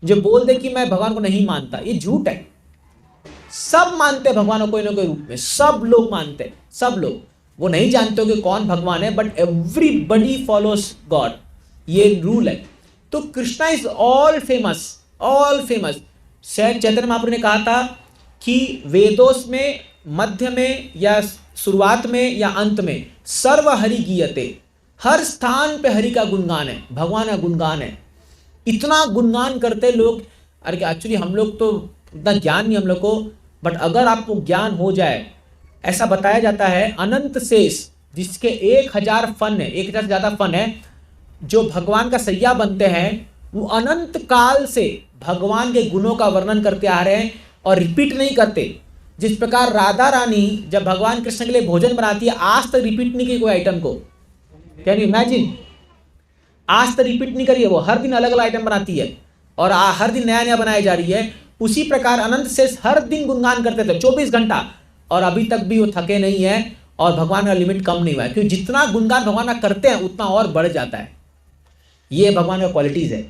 जो बोल दे कि मैं भगवान को नहीं मानता। ये झूठ है। सब मानते हैं भगवान को कोई ना कोई रूप में, सब लोग मानते हैं, सब लोग। वो नहीं जानते हो कि कौन भगवान है, बट एवरीबडी फॉलोस गॉड, ये रूल है। तो Krishna is all famous, all famous. शायद चैतन्य महाप्रभु ने कहा था कि वेदोस में मध्य में या शुरुआत में या अंत में सर्व हरि गीयते, हर स्थान पे हरि का गुणगान है, भगवान का गुणगान है। इतना गुणगान करते लोग। अरे एक्चुअली हम लोग तो इतना ज्ञान नहीं हम लोग को, बट अगर आपको ज्ञान हो जाए, ऐसा बताया जाता है अनंत शेष जिसके 1000 फन है, 1000 से ज्यादा फन है, जो भगवान का सैया बनते हैं, वो अनंत काल से भगवान के गुणों का वर्णन करते आ रहे हैं और रिपीट नहीं करते। जिस प्रकार राधा रानी जब भगवान कृष्ण के लिए भोजन बनाती है, आज तक रिपीट नहीं की कोई आइटम को, कैन यू इमेजिन, आज तक रिपीट नहीं करिए, वो हर दिन अलग अलग आइटम बनाती है और हर दिन नया नया बनाई जा रही है। उसी प्रकार अनंत शेष हर दिन गुणगान करते थे 24 घंटा, और अभी तक भी वो थके नहीं है और भगवान का लिमिट कम नहीं हुआ है, क्योंकि जितना गुणगान भगवान का करते हैं उतना और बढ़ जाता है। ये भगवान का क्वालिटीज है।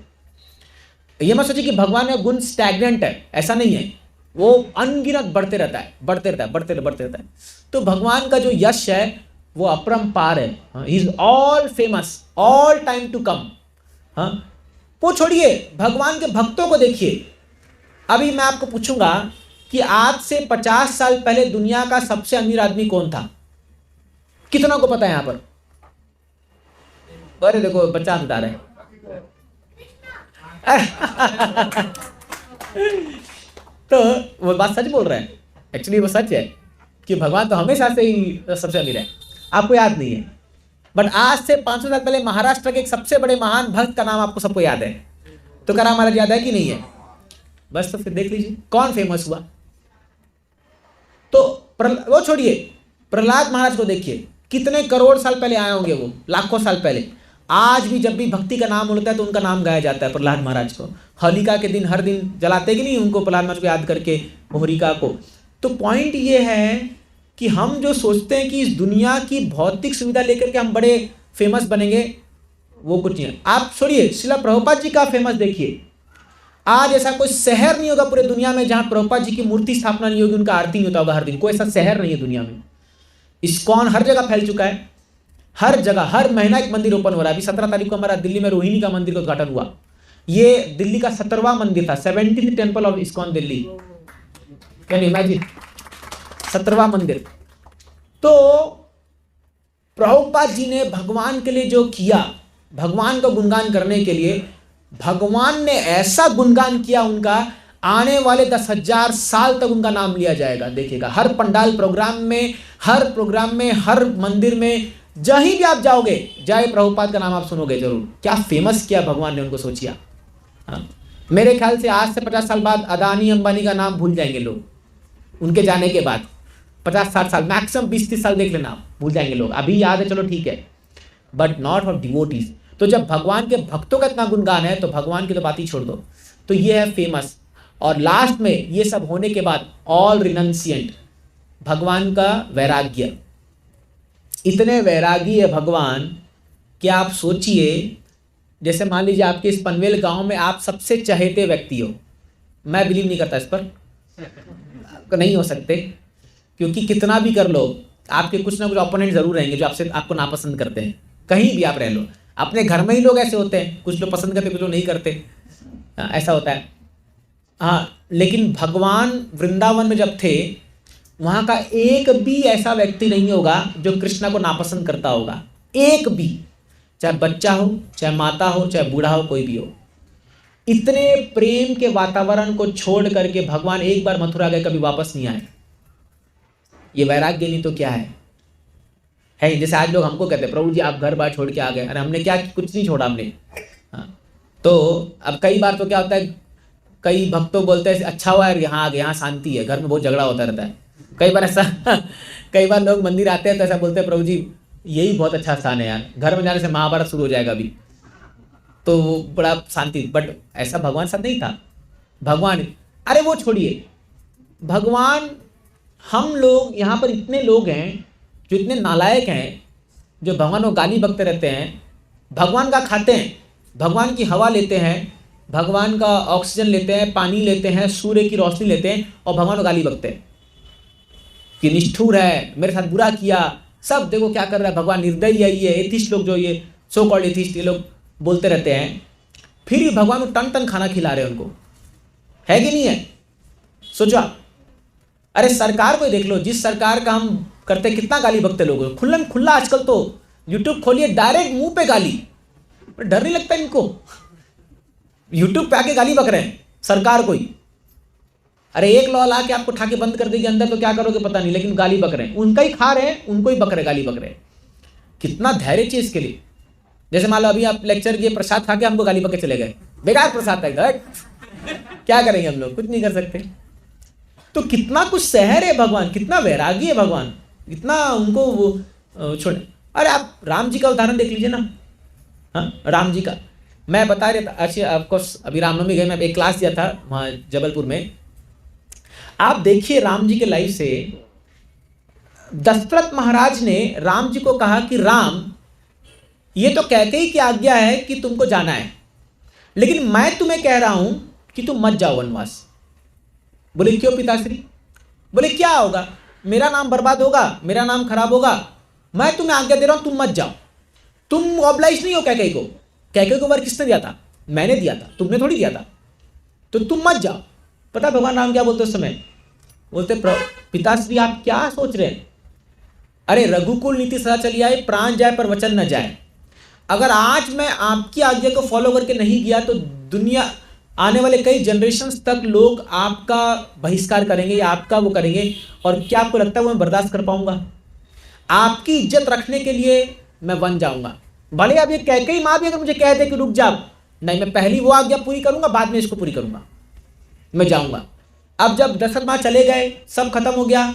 ये मत सोचिए कि भगवान का गुण स्टैग्नेंट है, ऐसा नहीं है, वो अनगिनत बढ़ते रहता है, बढ़ते रहता है। तो भगवान का जो यश है वो अपरंपार है। He is all famous, all time to come. हाँ, वो छोड़िए, भगवान के भक्तों को देखिए। अभी मैं आपको पूछूंगा कि आज से 50 साल पहले दुनिया का सबसे अमीर आदमी कौन था? कितना को पता है यहां पर? अरे देखो बच्चा बता रहे हैं। तो वो बात सच बोल रहे हैं, एक्चुअली वो सच है कि भगवान तो हमेशा से ही सबसे अमीर है। आपको याद नहीं है, बट आज से 500 साल पहले महाराष्ट्र के एक सबसे बड़े महान भक्त का नाम आपको सबको याद है, तुकाराम महाराज याद है कि नहीं है? बस तो फिर देख लीजिए कौन फेमस हुआ। तो वो छोड़िए, प्रहलाद महाराज को देखिए, कितने करोड़ साल पहले आए होंगे वो, लाखों साल पहले। आज भी जब भी भक्ति का नाम होता है तो उनका नाम गाया जाता है, प्रहलाद महाराज को। होलिका के दिन हर दिन जलाते कि नहीं उनको, प्रहलाद महाराज को याद करके होलिका को। तो पॉइंट ये है कि हम जो सोचते हैं कि इस दुनिया की भौतिक सुविधा लेकर के हम बड़े फेमस बनेंगे, वो कुछ नहीं है। आप छोड़िए, श्रील प्रभुपाद जी का फेमस देखिए, आज ऐसा कोई शहर नहीं होगा पूरे दुनिया में जहां प्रभुपाद जी की मूर्ति स्थापना नहीं होगी, उनका आरती नहीं होता होगा हर दिन। कोई ऐसा शहर नहीं है दुनिया में। इस्कॉन हर जगह फैल चुका है, हर जगह, हर महीना एक मंदिर ओपन हो रहा है। अभी 17 तारीख को हमारा दिल्ली में रोहिणी का मंदिर का उद्घाटन हुआ। ये दिल्ली का 17वां मंदिर था, 17th temple of ISKCON Delhi. Can you imagine, 17वां मंदिर। तो प्रभुपाद जी ने भगवान के लिए जो किया, भगवान का गुणगान करने के लिए, भगवान ने ऐसा गुणगान किया उनका, आने वाले 10,000 साल तक उनका नाम लिया जाएगा। देखिएगा, हर पंडाल प्रोग्राम में, हर प्रोग्राम में, हर मंदिर में, जहीं भी आप जाओगे, जय प्रभुपाद का नाम आप सुनोगे जरूर। क्या फेमस किया भगवान ने उनको, सोचिए। हाँ, मेरे ख्याल से आज से 50 साल बाद अदानी अंबानी का नाम भूल जाएंगे लोग, उनके जाने के बाद 50-60 साल, मैक्सिमम 20-30 साल देख लेना, भूल जाएंगे लोग। अभी याद है, चलो ठीक है, बट नॉट फॉर डिवोटीज। तो जब भगवान के भक्तों का इतना गुणगान है तो भगवान की तो बात ही छोड़ दो। तो ये है फेमस। और लास्ट में ये सब होने के बाद ऑल रिनंसिएंट, भगवान का वैराग्य। इतने वैरागी है भगवान कि आप सोचिए, जैसे मान लीजिए आपके इस पनवेल गांव में आप सबसे चहेते व्यक्ति हो। मैं बिलीव नहीं करता इस पर, नहीं हो सकते, क्योंकि कितना भी कर लो आपके कुछ ना कुछ ओपोनेंट जरूर रहेंगे जो आपसे, आपको नापसंद करते हैं। कहीं भी आप रह लो, अपने घर में ही लोग ऐसे होते हैं, कुछ लोग पसंद करते, कुछ लोग नहीं करते, ऐसा होता है। हाँ, लेकिन भगवान वृंदावन में जब थे, वहाँ का एक भी ऐसा व्यक्ति नहीं होगा जो कृष्णा को नापसंद करता होगा, एक भी, चाहे बच्चा हो, चाहे माता हो, चाहे बूढ़ा हो, कोई भी हो। इतने प्रेम के वातावरण को छोड़ करके भगवान एक बार मथुरा गए, कभी वापस नहीं आए। ये वैराग्य नहीं तो क्या है? जैसे आज लोग हमको कहते हैं प्रभु जी आप घर बार छोड़ के आ गए। अरे हमने क्या, कुछ नहीं छोड़ा हमने। हाँ, तो अब कई बार तो क्या होता है, कई भक्तों बोलते हैं अच्छा हुआ यार यहाँ आ गए, यहाँ शांति है, घर में बहुत झगड़ा होता रहता है। कई बार ऐसा कई बार लोग मंदिर आते हैं तो ऐसा बोलते हैं प्रभु जी यही बहुत अच्छा स्थान है यार, घर में जाने से महाभारत शुरू हो जाएगा अभी, तो बड़ा शांति। बट ऐसा भगवान साथ नहीं था। भगवान, अरे वो छोड़िए, भगवान, हम लोग यहाँ पर इतने लोग हैं जो इतने नालायक हैं, जो भगवान को गाली बकते रहते हैं, भगवान का खाते हैं, भगवान की हवा लेते हैं, भगवान का ऑक्सीजन लेते हैं, पानी लेते हैं, सूर्य की रोशनी लेते हैं, और भगवान को गाली बकते हैं कि निष्ठुर है, मेरे साथ बुरा किया, सब देखो क्या कर रहा है भगवान, निर्दयी है। ये एथिस्ट लोग, जो ये सो कॉल्ड एथिस्ट, ये लोग बोलते रहते हैं, फिर भी भगवान को टन टन खाना खिला रहे हैं उनको, है कि नहीं है? सोचो आप, अरे सरकार को देख लो, जिस सरकार का हम करते कितना गाली बकते लोग, खुल्लन खुल्ला आजकल तो यूट्यूब खोलिए डायरेक्ट मुंह पे गाली, डर नहीं लगता इनको, यूट्यूब पे आके गाली बक रहे हैं सरकार को ही। अरे एक लॉ ला के आपको उठा के बंद कर देगी अंदर तो क्या करोगे पता नहीं, लेकिन गाली बक रहे हैं, उनका ही खा रहे हैं, उनको ही बक रहे, गाली बक रहे हैं। कितना धैर्य चाहिए इसके लिए। जैसे मान लो अभी आप लेक्चर किए, प्रसाद खा के हमको गाली बके चले गए, बेकार प्रसाद था, क्या करेंगे हम लोग, कुछ नहीं कर सकते। तो कितना कुछ सहर है भगवान, कितना वैरागी है भगवान, इतना उनको वो छोड़े। अरे आप राम जी का उदाहरण देख लीजिए ना। हाँ, राम जी का मैं बता रहा था, अच्छा ऑफकोर्स अभी रामनवमी गए, मैं एक क्लास दिया था वहाँ जबलपुर में। आप देखिए राम जी के लाइफ से, दशरथ महाराज ने राम जी को कहा कि राम, ये तो कैकेयी की आज्ञा है कि तुमको जाना है, लेकिन मैं तुम्हें कह रहा हूं कि तुम मत जाओ वनवास। बोले क्यों पिताश्री? बोले क्या होगा, मेरा नाम बर्बाद होगा, मेरा नाम खराब होगा, मैं तुम्हें आज्ञा दे रहा हूं तुम मत जाओ। तुम ऑब्लाइज नहीं हो कैकेयी को, कैकेयी को वर किसने दिया था? मैंने दिया था, तुमने थोड़ी दिया था, तो तुम मत जाओ। पता भगवान राम क्या बोलते उस समय? बोलते पिताश्री आप क्या सोच रहे हैं, अरे रघुकुल नीति सदा चली आए, प्राण जाए पर वचन न जाए। अगर आज मैं आपकी आज्ञा को फॉलो करके नहीं गया तो दुनिया, आने वाले कई जनरेशन्स तक लोग आपका बहिष्कार करेंगे या आपका वो करेंगे, और क्या आपको लगता है वो मैं बर्दाश्त कर पाऊंगा? आपकी इज्जत रखने के लिए मैं वन जाऊंगा। भले अब ये कैकेयी माँ भी अगर मुझे कह दे कि रुक जा, नहीं, मैं पहली वो आज्ञा पूरी करूंगा, बाद में इसको पूरी करूंगा, मैं जाऊंगा। अब जब दशरथ माँ चले गए, सब खत्म हो गया,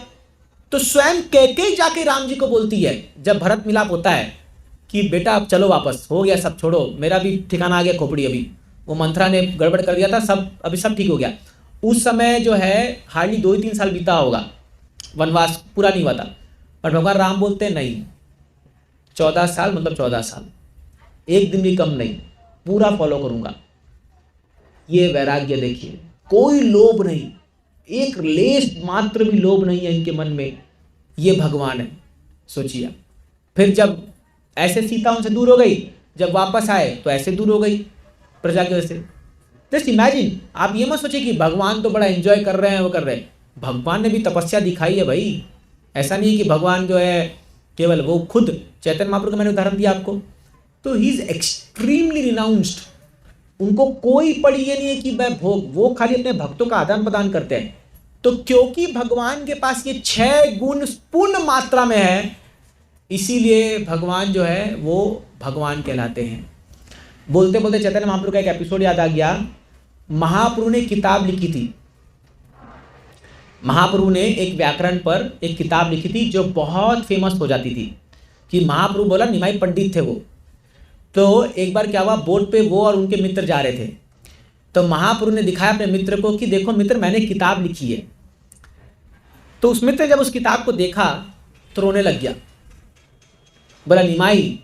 तो स्वयं कैकेयी जाके राम जी को बोलती है, जब भरत मिलाप होता है, कि बेटा अब चलो वापस, हो गया सब, छोड़ो, मेरा भी ठिकाना आ गया खोपड़ी, अभी वो मंथरा ने गड़बड़ कर दिया था, सब अभी सब ठीक हो गया। उस समय जो है हार्डली 2 ही 3 साल बीता होगा, वनवास पूरा नहीं हुआ था, पर भगवान राम बोलते हैं नहीं, 14 साल मतलब 14 साल, एक दिन भी कम नहीं, पूरा फॉलो करूंगा। ये वैराग्य देखिए, कोई लोभ नहीं, एक लेश मात्र भी लोभ नहीं है इनके मन में, ये भगवान है। सोचिए, फिर जब ऐसे सीता उनसे दूर हो गई, जब वापस आए तो ऐसे दूर हो गई प्रजा की वजह से। जस्ट इमेजिन, आप ये मत सोचिए कि भगवान तो बड़ा एंजॉय कर रहे हैं, वो कर रहे हैं, भगवान ने भी तपस्या दिखाई है भाई। ऐसा नहीं कि भगवान जो है केवल वो खुद, चैतन्य महाप्रभु का मैंने उदाहरण दिया आपको, तो ही इज एक्सट्रीमली रिनाउंस्ड, उनको कोई पड़ी ये नहीं है कि मैं भोग, वो खाली अपने भक्तों का आदान प्रदान करते हैं। तो क्योंकि भगवान के पास ये 6 गुण पूर्ण मात्रा में है, इसीलिए भगवान जो है वो भगवान कहलाते हैं। बोलते बोलते चैतन्य महाप्रभु का एक एपिसोड याद आ गया। महाप्रभु ने किताब लिखी थी, महाप्रभु ने एक व्याकरण पर एक किताब लिखी थी जो बहुत फेमस हो जाती थी, कि महाप्रभु बोला, निमाई पंडित थे वो, तो एक बार क्या हुआ, बोट पे वो और उनके मित्र जा रहे थे, तो महाप्रभु ने दिखाया अपने मित्र को कि देखो मित्र, मैंने किताब लिखी है। तो उस मित्र जब उस किताब को देखा तो रोने लग गया, बोला, निमाई,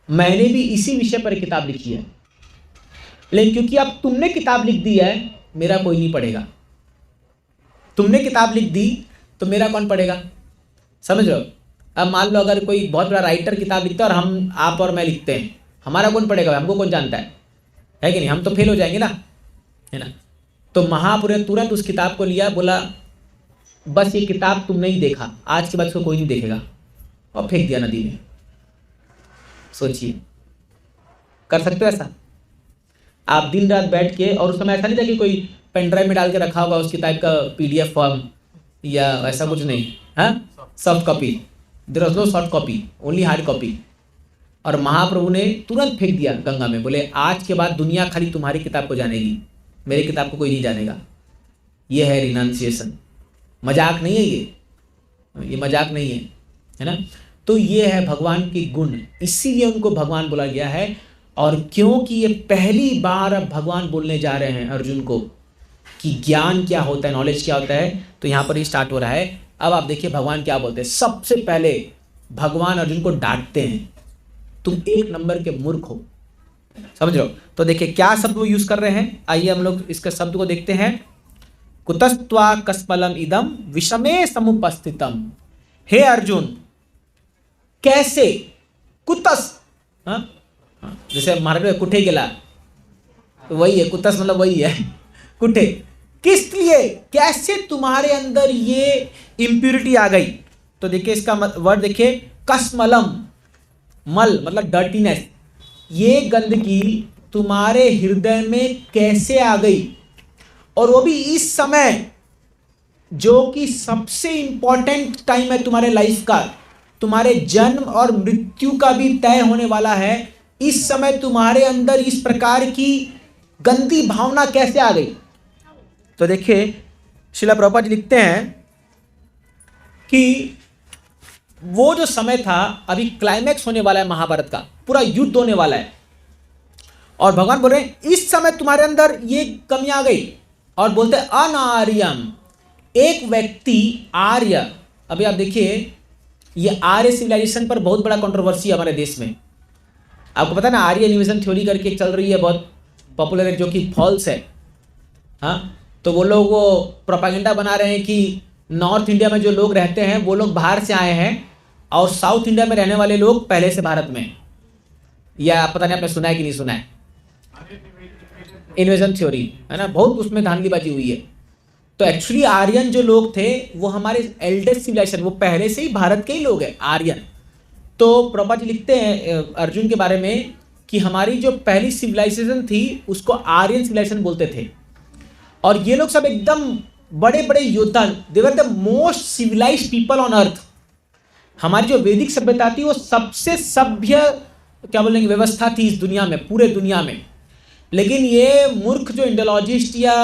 मैंने भी इसी विषय पर एक किताब लिखी है, लेकिन क्योंकि अब तुमने किताब लिख दी है, मेरा कोई नहीं पढ़ेगा। तुमने किताब लिख दी तो मेरा कौन पढ़ेगा, समझ रहे हो। अब मान लो अगर कोई बहुत बड़ा राइटर किताब लिखता है और हम, आप और मैं लिखते हैं, हमारा कौन पढ़ेगा, हमको कौन जानता है कि नहीं, हम तो फेल हो जाएंगे ना, है ना। तो महापुरुष ने तुरंत उस किताब को लिया, बोला बस ये किताब तुमने ही देखा, आज के बाद इसको कोई नहीं देखेगा, और फेंक दिया नदी में। सोचिए, कर सकते हो ऐसा आप दिन रात बैठ के। और उस समय ऐसा नहीं था कि कोई पेन ड्राइव में डाल के रखा होगा उस किताब का PDF फॉर्म या ऐसा कुछ नहीं, हाँ, soft copy, there was no soft copy, only hard copy. और महाप्रभु ने तुरंत फेंक दिया गंगा में, बोले आज के बाद दुनिया खाली तुम्हारी किताब को जानेगी, मेरी किताब को कोई नहीं जानेगा। ये है रिनाउंसिएशन, मजाक नहीं है ये मजाक नहीं है ना। तो ये है भगवान के गुण, इसीलिए उनको भगवान बोला गया है। और क्योंकि ये पहली बार अब भगवान बोलने जा रहे हैं अर्जुन को कि ज्ञान क्या होता है, नॉलेज क्या होता है, तो यहाँ पर ही स्टार्ट हो रहा है। अब आप देखिए भगवान क्या बोलते हैं। सबसे पहले भगवान अर्जुन को डांटते हैं, तुम 1 नंबर के मूर्ख हो, समझ रहे हो। तो देखिए क्या शब्द वो यूज कर रहे हैं, आइए हम लोग इसके शब्द को देखते हैं। कुतस्त्वा कस्मलम इदम विषमे समुपस्थितम। हे अर्जुन, कैसे, कुतस, जैसे महाराज कुठे गेला, तो वही है कुतस, मतलब वही है कुठे। किस लिए, कैसे तुम्हारे अंदर ये इंप्यूरिटी आ गई। तो देखिए इसका वर्ड देखिए, कस्मलम, मल मतलब डर्टीनेस, ये गंदगी तुम्हारे हृदय में कैसे आ गई, और वो भी इस समय जो कि सबसे इंपॉर्टेंट टाइम है तुम्हारे लाइफ का, तुम्हारे जन्म और मृत्यु का भी तय होने वाला है। इस समय तुम्हारे अंदर इस प्रकार की गंदी भावना कैसे आ गई। तो देखिए श्रील प्रभुपाद जी लिखते हैं कि वो जो समय था, अभी क्लाइमैक्स होने वाला है महाभारत का, पूरा युद्ध होने वाला है, और भगवान बोल रहे हैं इस समय तुम्हारे अंदर ये कमी आ गई। और बोलते हैं अनार्यम, एक व्यक्ति आर्य। अभी आप देखिए ये आर्य सिविलाइजेशन पर बहुत बड़ा कंट्रोवर्सी है हमारे देश में। आपको पता है ना, आर्य इन्वेजन थ्योरी करके चल रही है, बहुत पॉपुलर है, जो कि फॉल्स है। हाँ, तो वो लोग वो प्रोपागेंडा बना रहे हैं कि नॉर्थ इंडिया में जो लोग रहते हैं वो लोग बाहर से आए हैं, और साउथ इंडिया में रहने वाले लोग पहले से भारत में। या पता नहीं आपने सुना है कि नहीं सुना है, इन्वेजन थ्योरी है ना, बहुत उसमें धांधलीबाजी हुई है। तो एक्चुअली आर्यन जो लोग थे वो हमारे एल्डेस्ट सिविलाइजेशन, वो पहले से ही भारत के ही लोग हैं आर्यन। तो प्रभुपाद जी लिखते हैं अर्जुन के बारे में कि हमारी जो पहली सिविलाइजेशन थी उसको आर्यन सिविलाइजेशन बोलते थे, और ये लोग सब एकदम बड़े बड़े योद्धा, they were the most civilised people on earth. हमारी जो वैदिक सभ्यता थी वो सबसे सभ्य क्या बोलेंगे व्यवस्था थी इस दुनिया में, पूरे दुनिया में। लेकिन ये मूर्ख जो इंडोलॉजिस्ट या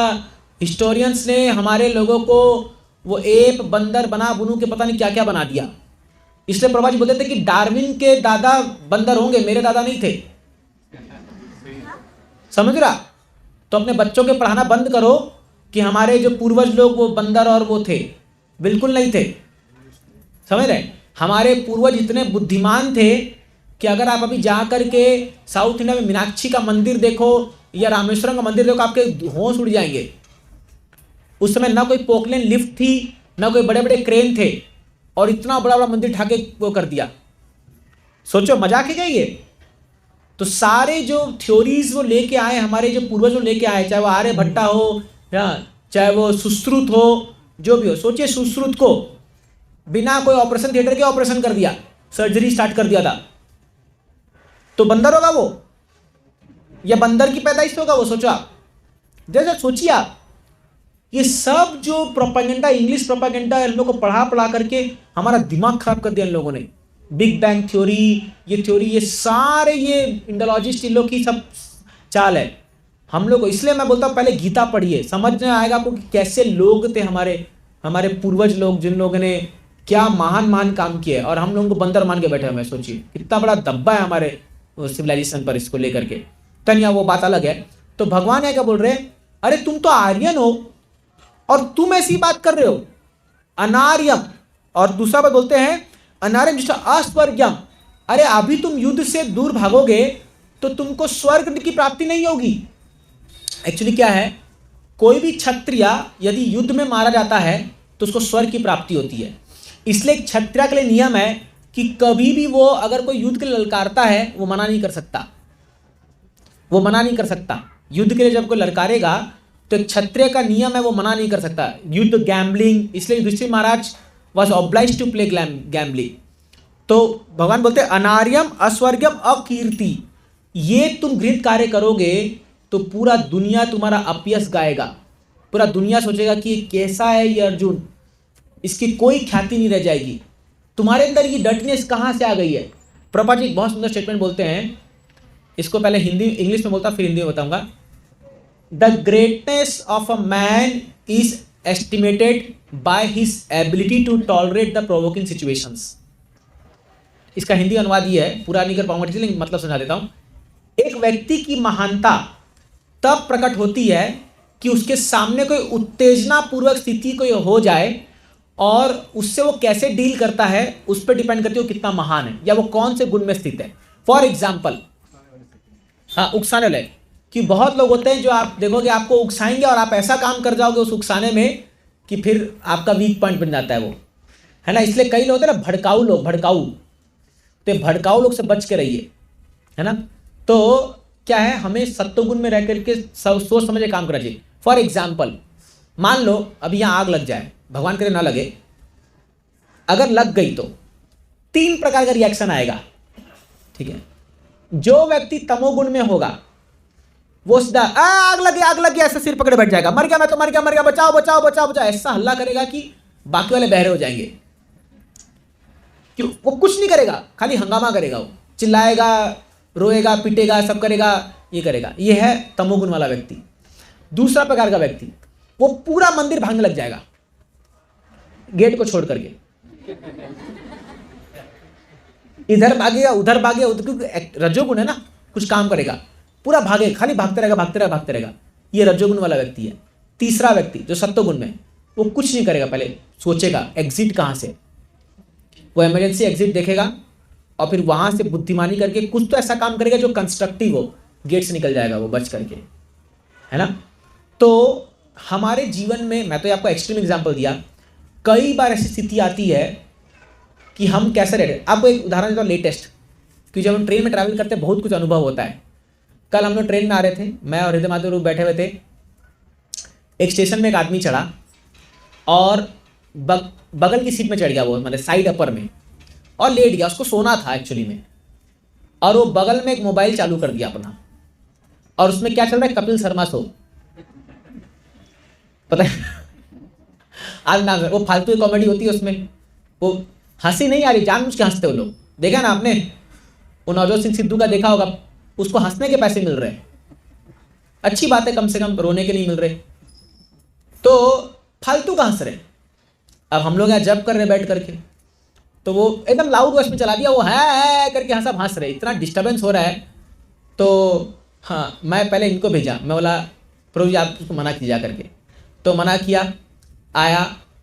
हिस्टोरियंस ने हमारे लोगों को वो एप बंदर बना बुनू के पता नहीं क्या क्या बना दिया। इसलिए प्रभा जी बोलते थे कि डार्विन के दादा बंदर होंगे, मेरे दादा नहीं थे। समझ रहा? तो अपने बच्चों के पढ़ाना बंद करो कि हमारे जो पूर्वज लोग वो बंदर और वो थे, बिल्कुल नहीं थे। समझ रहे? हमारे पूर्वज इतने बुद्धिमान थे कि अगर आप अभी जा करके साउथ इंडिया में मीनाक्षी का मंदिर देखो या रामेश्वरम का मंदिर देखो, आपके होश उड़ जाएंगे। उस समय ना कोई पोकलेन लिफ्ट थी, ना कोई बड़े बड़े क्रेन थे, और इतना बड़ा बड़ा मंदिर ढाके वो कर दिया। सोचो मजाक है क्या ये? तो सारे जो थ्योरीज वो लेके आए, हमारे जो पूर्वज वो लेके आए, चाहे वो आर्यभट्टा हो या चाहे वो सुश्रुत हो, जो भी हो। सोचिए सुश्रुत को बिना कोई ऑपरेशन थिएटर के ऑपरेशन कर दिया, सर्जरी स्टार्ट कर दिया था, तो बंदर होगा वो या बंदर की पैदाइश होगा वो? सोचो आप, जैसे सोचिए आप, ये सब जो प्रोपेगेंडा, इंग्लिश प्रोपेगेंडा, इन लोगों को पढ़ा पढ़ा करके हमारा दिमाग खराब कर दिया इन लोगों ने। बिग बैंग थ्योरी, ये थ्योरी, ये सारे ये इंडोलॉजिस्ट इन लोग की सब चाल है हम लोग को। इसलिए मैं बोलता हूँ पहले गीता पढ़िए, समझ में आएगा आपको कि कैसे लोग थे हमारे पूर्वज लोग, जिन लोगों ने क्या महान महान काम किए, और हम लोगों को बंदर मान के बैठे हुए। सोचिए कितना बड़ा दब्बा है हमारे सिविलाइजेशन पर इसको लेकर के। तनिया वो बात अलग है। तो भगवान है क्या बोल रहे हैं, अरे तुम तो आर्यन हो और तुम ऐसी बात कर रहे हो, अनार्यम। और दूसरा बात बोलते हैं अनार्यम जिसका अस्वर्गम। अरे अभी तुम युद्ध से दूर भागोगे तो तुमको स्वर्ग की प्राप्ति नहीं होगी। एक्चुअली क्या है, कोई भी क्षत्रिय यदि युद्ध में मारा जाता है तो उसको स्वर्ग की प्राप्ति होती है। इसलिए क्षत्रिय के लिए नियम है कि कभी भी वो अगर कोई युद्ध के लिए ललकारता है वो मना नहीं कर सकता, वो मना नहीं कर सकता। युद्ध के लिए जब कोई ललकारेगा तो एक क्षत्रिय का नियम है, वो मना नहीं कर सकता। युद्ध गैम्बलिंग, इसलिए Yudhishthira Maharaj was obliged to play gambling. तो भगवान बोलते हैं अनार्यम अस्वर्गम अकीर्ति। ये तुम घृत कार्य करोगे तो पूरा दुनिया तुम्हारा अपयश गाएगा। पूरा दुनिया सोचेगा कि ये कैसा है ये अर्जुन, इसकी कोई ख्याति नहीं रह जाएगी। तुम्हारे अंदर ये डटनेस कहाँ से आ गई है? प्रभा जी एक बहुत सुंदर स्टेटमेंट बोलते हैं, इसको पहले हिंदी इंग्लिश में बोलता फिर हिंदी में बताऊंगा। The greatness of a man is estimated by his ability to tolerate the provoking situations. इसका हिंदी अनुवाद ये है, पूरा नहीं कर पाऊंगा इसलिए मतलब समझा देता हूं। एक व्यक्ति की महानता तब प्रकट होती है कि उसके सामने कोई उत्तेजना पूर्वक स्थिति कोई हो जाए और उससे वो कैसे डील करता है उस पर डिपेंड करती है वो कितना महान है या वो कौन से गुण में स्थित है। फॉर एग्जाम्पल, हाँ उकसाने वाले, कि बहुत लोग होते हैं जो आप देखोगे आपको उकसाएंगे और आप ऐसा काम कर जाओगे उस उकसाने में कि फिर आपका वीक पॉइंट बन जाता है वो, है ना। इसलिए कई लोग होते हैं ना भड़काऊ लोग, भड़काऊ, तो भड़काऊ लोग से बच के रहिए, है ना। तो क्या है, हमें सत्वगुण में रह करके सोच समझ के काम करना चाहिए। फॉर एग्जाम्पल, मान लो अभी यहाँ आग लग जाए, भगवान करे ना लगे, अगर लग गई तो 3 प्रकार का रिएक्शन आएगा, ठीक है। जो व्यक्ति तमोगुण में होगा वो सीधा आग लगी ऐसा सिर पकड़े बैठ जाएगा, मर गया मैं तो मर गया, बचाओ बचाओ बचाओ बचाओ, ऐसा हल्ला करेगा कि बाकी वाले बहरे हो जाएंगे। क्यों? वो कुछ नहीं करेगा, खाली हंगामा करेगा, वो चिल्लाएगा, रोएगा, पीटेगा, सब करेगा, ये करेगा। ये है तमोगुण वाला व्यक्ति। दूसरा प्रकार का व्यक्ति, वो पूरा मंदिर भागने लग जाएगा गेट को छोड़ करके, इधर भागेगा उधर भागेगा, क्योंकि रजोगुण है ना, कुछ काम करेगा, पूरा भागे, खाली भागते रहेगा। ये रजोगुण वाला व्यक्ति है। तीसरा व्यक्ति जो सत्वगुण में, वो कुछ नहीं करेगा, पहले सोचेगा एग्जिट कहाँ से, वो इमरजेंसी एग्जिट देखेगा और फिर वहां से बुद्धिमानी करके कुछ तो ऐसा काम करेगा जो कंस्ट्रक्टिव हो, गेट से निकल जाएगा वो बच करके, है ना। तो हमारे जीवन में, मैं तो आपको एक्सट्रीम एग्जांपल दिया, कई बार ऐसी स्थिति आती है कि हम कैसे रहते। आपको एक उदाहरण देता हूँ लेटेस्ट, कि जब हम ट्रेन में ट्रैवल करते हैं बहुत कुछ अनुभव होता है। कल हम लोग ट्रेन में आ रहे थे, मैं और हृदय माधुरी बैठे हुए थे। एक स्टेशन में एक आदमी चढ़ा और बगल की सीट में चढ़ गया, वो मतलब साइड अपर में, और लेट गया। उसको सोना था एक्चुअली में, और वो बगल में एक मोबाइल चालू कर दिया अपना, और उसमें क्या चल रहा है, कपिल शर्मा शो, पता है आज नाम है, वो फालतू की कॉमेडी होती है उसमें, वो हंसी नहीं आ रही, जानबूझ के हंसते हो लोग। देखा ना आपने, वो नवजोत सिंह सिद्धू का देखा होगा, उसको हंसने के पैसे मिल रहे हैं, अच्छी बात है, कम से कम रोने के नहीं मिल रहे, तो फालतू का हंस रहे। अब हम लोग यहाँ जब कर रहे बैठ करके, तो वो एकदम लाउड वॉइस में चला दिया, वो है करके हाँ सब हंस रहे, इतना डिस्टर्बेंस हो रहा है। तो हाँ, मैं पहले इनको भेजा, मैं बोला प्रभु जी आप उसको मना कीजिए करके, तो मना किया, आया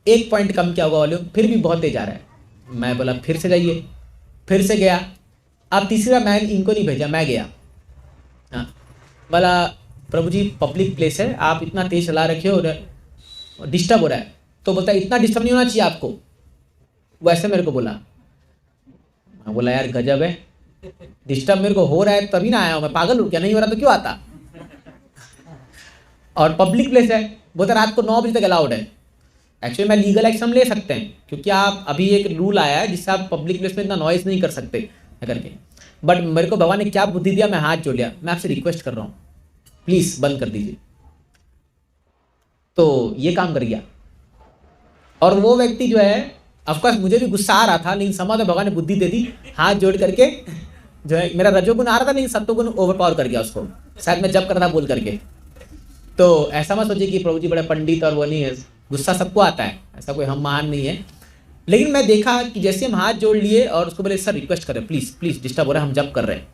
1 पॉइंट कम किया होगा वॉल्यूम, फिर भी बहुत तेज आ रहा है। मैं बोला फिर से जाइए, फिर से गया। अब तीसरा मैं इनको नहीं भेजा, मैं गया। हाँ, बोला प्रभु जी पब्लिक प्लेस है, आप इतना तेज चला रखे हो और डिस्टर्ब हो रहा है। तो बोलता है इतना डिस्टर्ब नहीं होना चाहिए आपको, वैसे मेरे को बोला। मैं बोला यार गजब है, डिस्टर्ब मेरे को हो रहा है तभी ना आया हूँ, मैं पागल हूँ क्या, नहीं हो रहा तो क्यों आता। और पब्लिक प्लेस है, बोलता रात को 9 बजे तक अलाउड है। एक्चुअली मैं लीगल एक्शन ले सकते हैं, क्योंकि आप अभी एक रूल आया है जिससे आप पब्लिक प्लेस में इतना नॉइज नहीं कर सकते करके। बट मेरे को भगवान ने क्या बुद्धि दिया, मैं हाथ जोड़ लिया, मैं आपसे रिक्वेस्ट कर रहा हूँ प्लीज बंद कर दीजिए। तो ये काम कर गया। और वो व्यक्ति जो है, ऑफकोर्स मुझे भी गुस्सा आ रहा था, लेकिन समझ में भगवान ने बुद्धि दे दी, हाथ जोड़ करके जो है, मेरा रजोगुण आ रहा था लेकिन सत्वगुण ओवरपावर कर गया उसको, शायद मैं जब कर रहा था बोल करके। तो ऐसा मत सोचिए कि प्रभु जी बड़े पंडित और वो नहीं है, गुस्सा सबको आता है, ऐसा कोई हम महान नहीं है। लेकिन मैं देखा कि जैसे हम हाथ जोड़ लिए और उसको बोले सर रिक्वेस्ट करें प्लीज प्लीज, डिस्टर्ब हो रहा है, हम जब कर रहे हैं।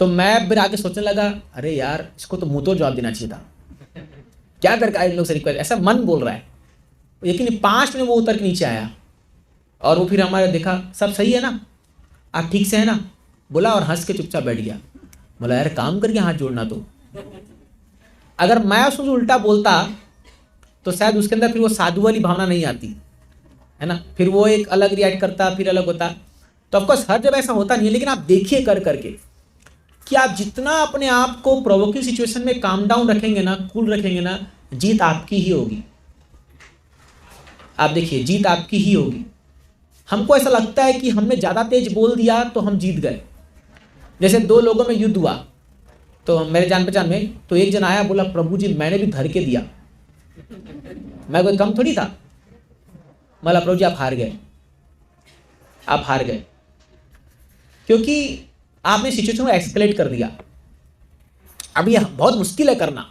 तो मैं फिर आगे सोचने लगा, अरे यार इसको तो मुंह तोड़ जवाब देना चाहिए था, क्या करके इन लोग से रिक्वेस्ट, ऐसा मन बोल रहा है। लेकिन 5 में वो उतर के नीचे आया और वो फिर हमारे देखा सब सही है ना, आप ठीक से है ना, बोला और हंस के चुपचाप बैठ गया। बोला यार काम करके हाथ जोड़ना, तो अगर मैं उसको उल्टा बोलता तो शायद उसके अंदर फिर वो साधु वाली भावना नहीं आती है ना, फिर वो एक अलग रिएक्ट करता, फिर अलग होता। तो ऑफकोर्स हर जगह ऐसा होता नहीं है, लेकिन आप देखिए कर करके कि आप जितना अपने आप को प्रोवोकिंग सिचुएशन में काम डाउन रखेंगे ना, कूल रखेंगे ना, जीत आपकी ही होगी। आप देखिए जीत आपकी ही होगी। हमको ऐसा लगता है कि हमने ज़्यादा तेज बोल दिया तो हम जीत गए। जैसे 2 लोगों में युद्ध हुआ, तो मेरे जान पहचान में, तो एक जन आया बोला प्रभु जी मैंने भी धर के दिया, मैं कोई कम थोड़ी था। बोला प्रभु जी आप हार गए, आप हार गए, क्योंकि आपने सिचुएशन को एक्सकेलेट कर दिया। अब यह बहुत मुश्किल है करना,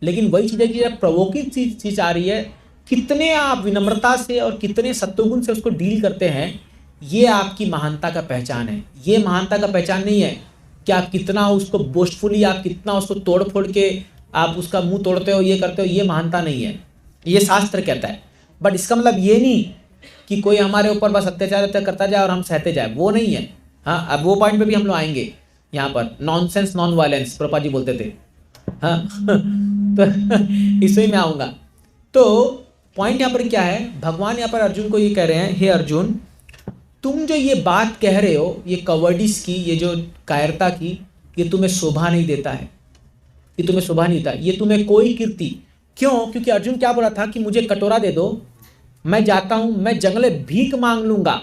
लेकिन वही चीज़ है कि जब प्रोवोकिंग चीज आ रही है, कितने आप विनम्रता से और कितने सत्वगुण से उसको डील करते हैं, ये आपकी महानता का पहचान है। ये महानता का पहचान नहीं है कि आप कितना उसको बोस्टफुली, आप कितना उसको तोड़ फोड़ के आप उसका मुंह तोड़ते हो, ये करते हो, ये महानता नहीं है। ये शास्त्र कहता है। बट इसका मतलब ये नहीं कि कोई हमारे ऊपर बस अत्याचार करता जाए और हम सहते जाए, वो नहीं है। हाँ, अब वो पॉइंट पे भी हम लोग आएंगे यहाँ पर, nonsense non violence Prabhupada ji बोलते थे। हाँ तो इसमें मैं आऊँगा। तो पॉइंट यहाँ पर क्या है, भगवान यहाँ पर अर्जुन को ये कह रहे हैं, हे अर्जुन तुम जो ये बात कह रहे हो, ये कवर्डिस की, ये जो कायरता की, ये तुम्हें शोभा नहीं देता है, ये तुम्हें शोभा नहीं देता, ये तुम्हें कोई कीर्ति। क्यों? क्योंकि अर्जुन क्या बोला था कि मुझे कटोरा दे दो, मैं जाता हूं, मैं जंगले भीख मांग लूंगा,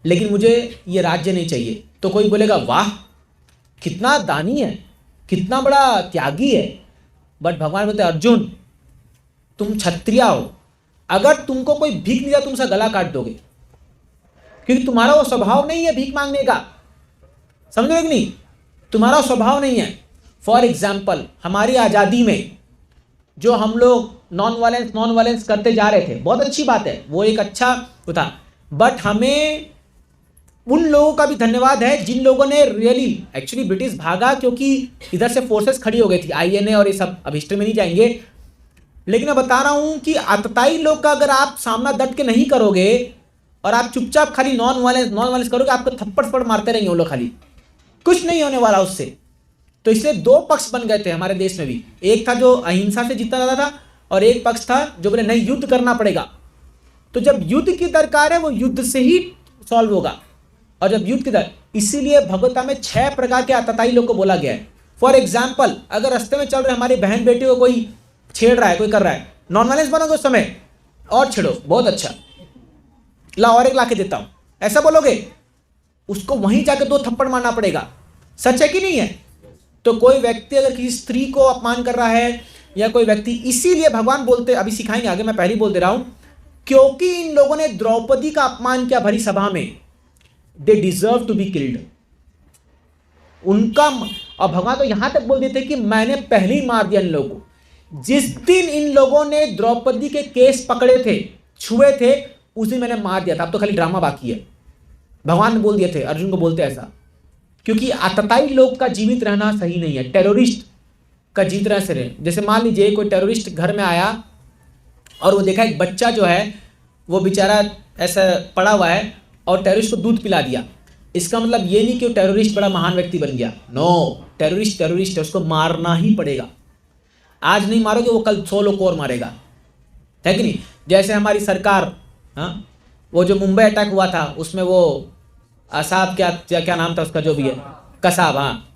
लेकिन मुझे ये राज्य नहीं चाहिए। तो कोई बोलेगा वाह कितना दानी है, कितना बड़ा त्यागी है। बट भगवान बोलते अर्जुन तुम क्षत्रिय हो, अगर तुमको कोई भीख नहीं दिया तुम उसका गला काट दोगे, क्योंकि तुम्हारा वो स्वभाव नहीं है भीख मांगने का। समझो कि नहीं, तुम्हारा स्वभाव नहीं है। फॉर एग्जाम्पल हमारी आज़ादी में जो हम लोग नॉन वायलेंस करते जा रहे थे, बहुत अच्छी बात है, वो एक अच्छा था। बट हमें उन लोगों का भी धन्यवाद है जिन लोगों ने रियली, एक्चुअली ब्रिटिश भागा क्योंकि इधर से फोर्सेस खड़ी हो गई थी, INA और ये सब, अब हिस्ट्री में नहीं जाएंगे। लेकिन मैं बता रहा हूं कि आतताई लोग का अगर आप सामना डट के नहीं करोगे और आप चुपचाप खाली नॉन वायलेंस करोगे, आपको थप्पड़ मारते रहेंगे वो लोग, खाली कुछ नहीं होने वाला उससे। तो इसलिए 2 पक्ष बन गए थे हमारे देश में भी, एक था जो अहिंसा से जीतना चाहता था और एक पक्ष था जो बोले नहीं युद्ध करना पड़ेगा। तो जब युद्ध की दरकार है वो युद्ध से ही सॉल्व होगा, और जब युद्ध की दर, इसीलिए भगवता में 6 प्रकार के आतताई लोग को बोला गया है। फॉर एग्जाम्पल अगर रास्ते में चल रहे हमारी बहन बेटी को कोई छेड़ रहा है, कोई कर रहा है, नॉन वायलेंस बनोगे उस समय, और छेड़ो बहुत अच्छा, ला और एक ला के देता हूं, ऐसा बोलोगे, उसको वहीं जाके 2 थप्पड़ मारना पड़ेगा। सच है कि नहीं है? तो कोई व्यक्ति अगर किसी स्त्री को अपमान कर रहा है या कोई व्यक्ति, इसीलिए भगवान बोलते, अभी सिखाएंगे आगे, मैं पहले ही बोल दे रहा हूं क्योंकि इन लोगों ने द्रौपदी का अपमान किया भरी सभा में, they deserve to be killed. उनका, और भगवान तो यहां तक बोल देते कि मैंने पहले ही मार दिया इन लोगों को। जिस दिन इन लोगों ने द्रौपदी के केस पकड़े थे, छुए थे, उस दिन मैंने मार दिया था, अब तो खाली ड्रामा बाकी है। भगवान ने बोल दिए थे, अर्जुन को बोलते ऐसा, क्योंकि आतताई लोग का जीवित रहना सही नहीं है, टेररिस्ट का जीवित रहना सही नहीं। जैसे मान लीजिए कोई टेररिस्ट घर में आया और वो देखा एक बच्चा जो है वो बेचारा ऐसा पड़ा हुआ है और टेररिस्ट को दूध पिला दिया, इसका मतलब ये नहीं कि वो टेररिस्ट बड़ा महान व्यक्ति बन गया। नो, टेररिस्ट टेररिस्ट है, उसको मारना ही पड़ेगा। आज नहीं मारोगे वो कल 100 लोग को और मारेगा, है कि नहीं? जैसे हमारी सरकार, हाँ, वो जो मुंबई अटैक हुआ था उसमें वो असाब क्या नाम था उसका, जो भी है, कसाब, हाँ,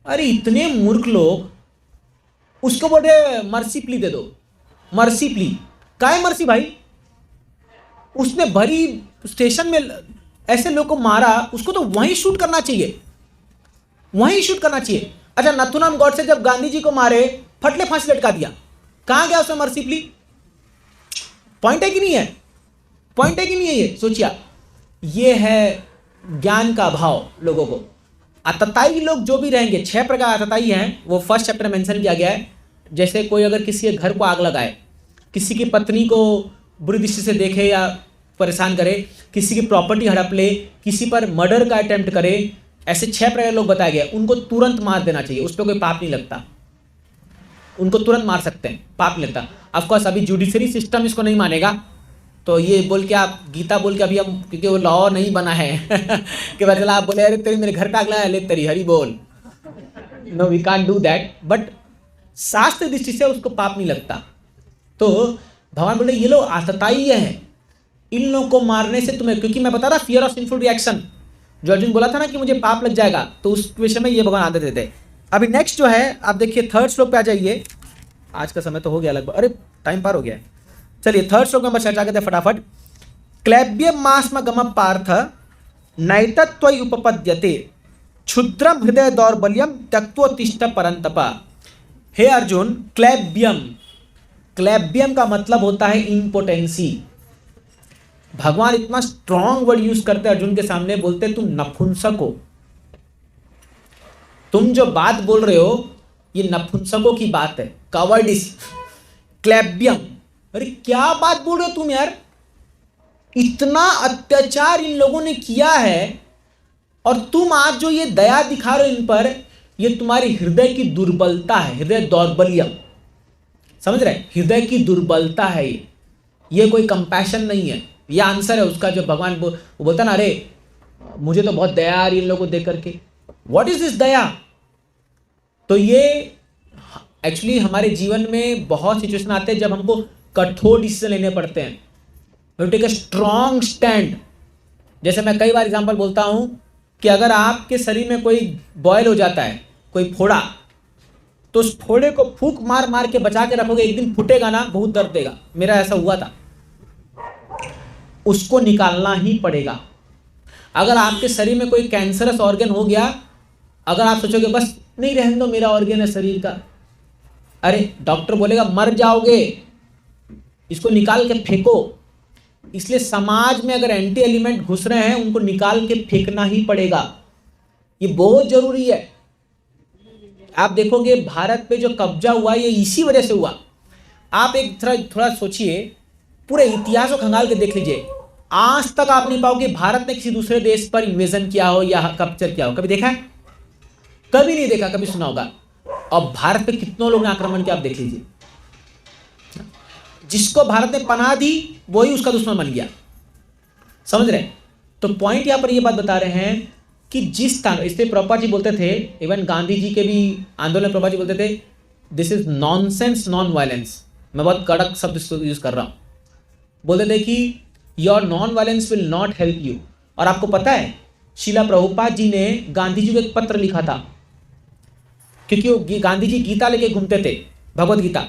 अरे इतने मूर्ख लोग उसको बोल रहे मर्सी प्ली दे दो, मर्सी प्ली। क्या है मर्सी भाई? उसने भरी स्टेशन में ऐसे लोग को मारा, उसको तो वहीं शूट करना चाहिए, वहीं शूट करना चाहिए। अच्छा, नथुराम गॉडसे जब गांधी जी को मारे, फटले फांसी लटका दिया, कहां गया उसमें मर्सी प्ली? पॉइंट है कि नहीं है? पॉइंट है कि नहीं है? ये सोचिए, ये है ज्ञान का अभाव लोगों को। आतताई लोग जो भी रहेंगे, 6 प्रकार आतताई हैं, वो फर्स्ट चैप्टर में मेंशन किया गया है। जैसे कोई अगर किसी के घर को आग लगाए, किसी की पत्नी को बुरी दृष्टि से देखे या परेशान करे, किसी की प्रॉपर्टी हड़प ले, किसी पर मर्डर का अटेम्प्ट करे, ऐसे 6 प्रकार लोग बताए गए, उनको तुरंत मार देना चाहिए, उस पर कोई पाप नहीं लगता, उनको तुरंत मार सकते हैं, पाप नहीं लगता। ऑफकोर्स अभी जुडिशरी सिस्टम इसको नहीं मानेगा, तो ये बोल के आप गीता बोल के अभी हम, क्योंकि वो लॉ नहीं बना है कि चला आप बोले अरे तेरी मेरे घर पे आग लगा ले तेरी हरी बोल, no we can't do that, but शास्त्र दृष्टि से उसको पाप नहीं लगता। तो भगवान बोले ये लोग आतताई हैं, इन लोगों को मारने से तुम्हें, क्योंकि मैं बता रहा फियर ऑफ सिंफुल रिएक्शन, जो अर्जुन बोला था ना कि मुझे पाप लग जाएगा, तो उस विषय में ये भगवान आदत देते। अभी नेक्स्ट जो है आप देखिए 3rd श्लोक पे आ जाइए। आज का समय तो हो गया लगभग, अरे टाइम पार हो गया है। चलिए 3rd श्लोक में बस चर्चा करते हैं फटाफट। क्लैब्यम मास्म गम पार्थ नैतत्वयि उपपद्यते क्षुद्रम हृदय दौर्बल्यम त्यक्त्वोत्तिष्ठ परंतप। हे अर्जुन, क्लैब्यम, क्लैब्यम का मतलब होता है इम्पोटेंसी। भगवान इतना स्ट्रॉन्ग वर्ड यूज करते हैं अर्जुन के सामने, बोलते तुम नपुंसक हो, तुम जो बात बोल रहे हो ये नपुंसकों की बात है, कवर्डिस, क्लैब्यम। अरे क्या बात बोल रहे हो तुम यार, इतना अत्याचार इन लोगों ने किया है और तुम आज जो ये दया दिखा रहे हो इन पर, ये तुम्हारी हृदय की दुर्बलता है, हृदय दौर्बल्यम, समझ रहे? हृदय की दुर्बलता है ये कोई कंपैशन नहीं है। ये आंसर है उसका, जो भगवान वो बोलता ना, अरे मुझे तो बहुत दया आ रही है इन लोगों को देख करके, व्हाट इज दिस दया? तो ये एक्चुअली हमारे जीवन में बहुत सिचुएशन आते हैं जब हमको कठोर डिसीजन लेने पड़ते हैं, टेक अ स्ट्रॉन्ग स्टैंड। जैसे मैं कई बार एग्जांपल बोलता हूं कि अगर आपके शरीर में कोई बॉयल हो जाता है, कोई फोड़ा, तो उस फोड़े को फूंक मार मार के बचा के रखोगे, एक दिन फूटेगा ना, बहुत दर्द देगा। मेरा ऐसा हुआ था, उसको निकालना ही पड़ेगा। अगर आपके शरीर में कोई कैंसरस ऑर्गन हो गया, अगर आप सोचोगे बस नहीं रहने दो मेरा ऑर्गन है शरीर का, अरे डॉक्टर बोलेगा मर जाओगे, इसको निकाल के फेंको। इसलिए समाज में अगर एंटी एलिमेंट घुस रहे हैं, उनको निकाल के फेंकना ही पड़ेगा, ये बहुत जरूरी है। आप देखोगे भारत पे जो कब्जा हुआ ये इसी वजह से हुआ। आप एक थोड़ा सोचिए, पूरे इतिहास को खंगाल के देख लीजिए, आज तक आप नहीं पाओगे भारत ने किसी दूसरे देश पर इन्वेजन किया हो या कैप्चर किया हो, कभी देखा है? कभी नहीं देखा, कभी सुना होगा। और भारत पे कितनों लोगों ने आक्रमण किया आप देख लीजिए। जिसको भारत ने पनाह दी वही उसका दुश्मन बन गया, समझ रहे? तो पॉइंट यहां पर ये बात बता रहे हैं कि जिस स्थान, इसलिए प्रभुपाद जी बोलते थे, इवन गांधी जी के भी आंदोलन में प्रभुपाद जी बोलते थे, this is nonsense non violence. मैं बहुत कड़क शब्द यूज कर रहा हूं। बोलते थे कि your non violence will not help you. और आपको पता है शीला प्रभुपाद जी ने गांधी जी को एक पत्र लिखा था, क्योंकि वो गांधी जी गीता लेके घूमते थे, भगवत गीता,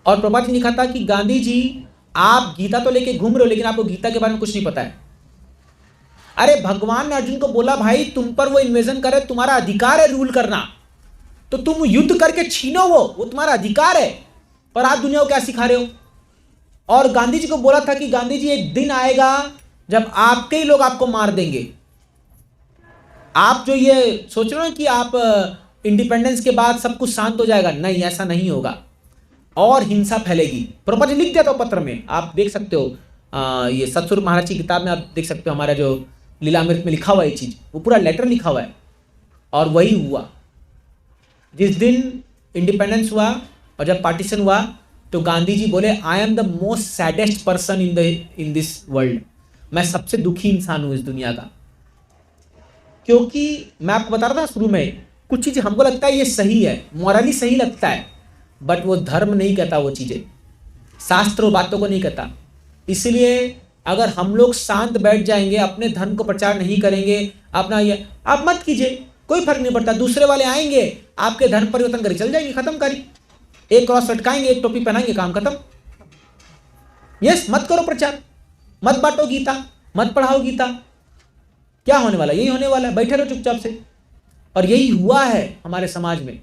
और प्रभुपाद जी ने लिखा था कि गांधी जी आप गीता तो लेके घूम रहे हो लेकिन आपको गीता के बारे में कुछ नहीं पता है। अरे भगवान ने अर्जुन को बोला भाई तुम पर वो इन्वेजन करे, तुम्हारा अधिकार है रूल करना, तो तुम युद्ध करके छीनो, वो तुम्हारा अधिकार है। पर आप दुनिया को क्या सिखा रहे हो? और गांधी जी को बोला था कि गांधी जी एक दिन आएगा जब आपके ही लोग आपको मार देंगे। आप जो ये सोच रहे हो कि आप इंडिपेंडेंस के बाद सब कुछ शांत हो जाएगा, नहीं, ऐसा नहीं होगा और हिंसा फैलेगी। प्रॉपर लिख दिया था पत्र में, आप देख सकते हो। ये सतस्वरूप महाराज की किताब में आप देख सकते हो, हमारा जो लीलामृत में लिखा हुआ है ये चीज, वो पूरा लेटर लिखा हुआ है। और वही हुआ जिस दिन इंडिपेंडेंस हुआ और जब पार्टीशन हुआ तो गांधी जी बोले, I am the most saddest person in this world. मैं सबसे दुखी इंसान हूं इस दुनिया का। क्योंकि मैं आपको बता रहा था शुरू में, कुछ चीजें हमको लगता है ये सही है, मॉरली सही लगता है, बट वो धर्म नहीं कहता, वो चीजें शास्त्र बातों को नहीं कहता। इसलिए अगर हम लोग शांत बैठ जाएंगे, अपने धर्म को प्रचार नहीं करेंगे, अपना ये आप मत कीजिए, कोई फर्क नहीं पड़ता। दूसरे वाले आएंगे, आपके धर्म परिवर्तन करके चल जाएंगे, खत्म करिए, एक क्रॉस लटकाएंगे, एक टोपी पहनाएंगे, काम खत्म। यस, मत करो प्रचार, मत बांटो गीता, मत पढ़ाओ गीता। क्या होने वाला, यही होने वाला है, बैठे रहो चुपचाप से। और यही हुआ है हमारे समाज में।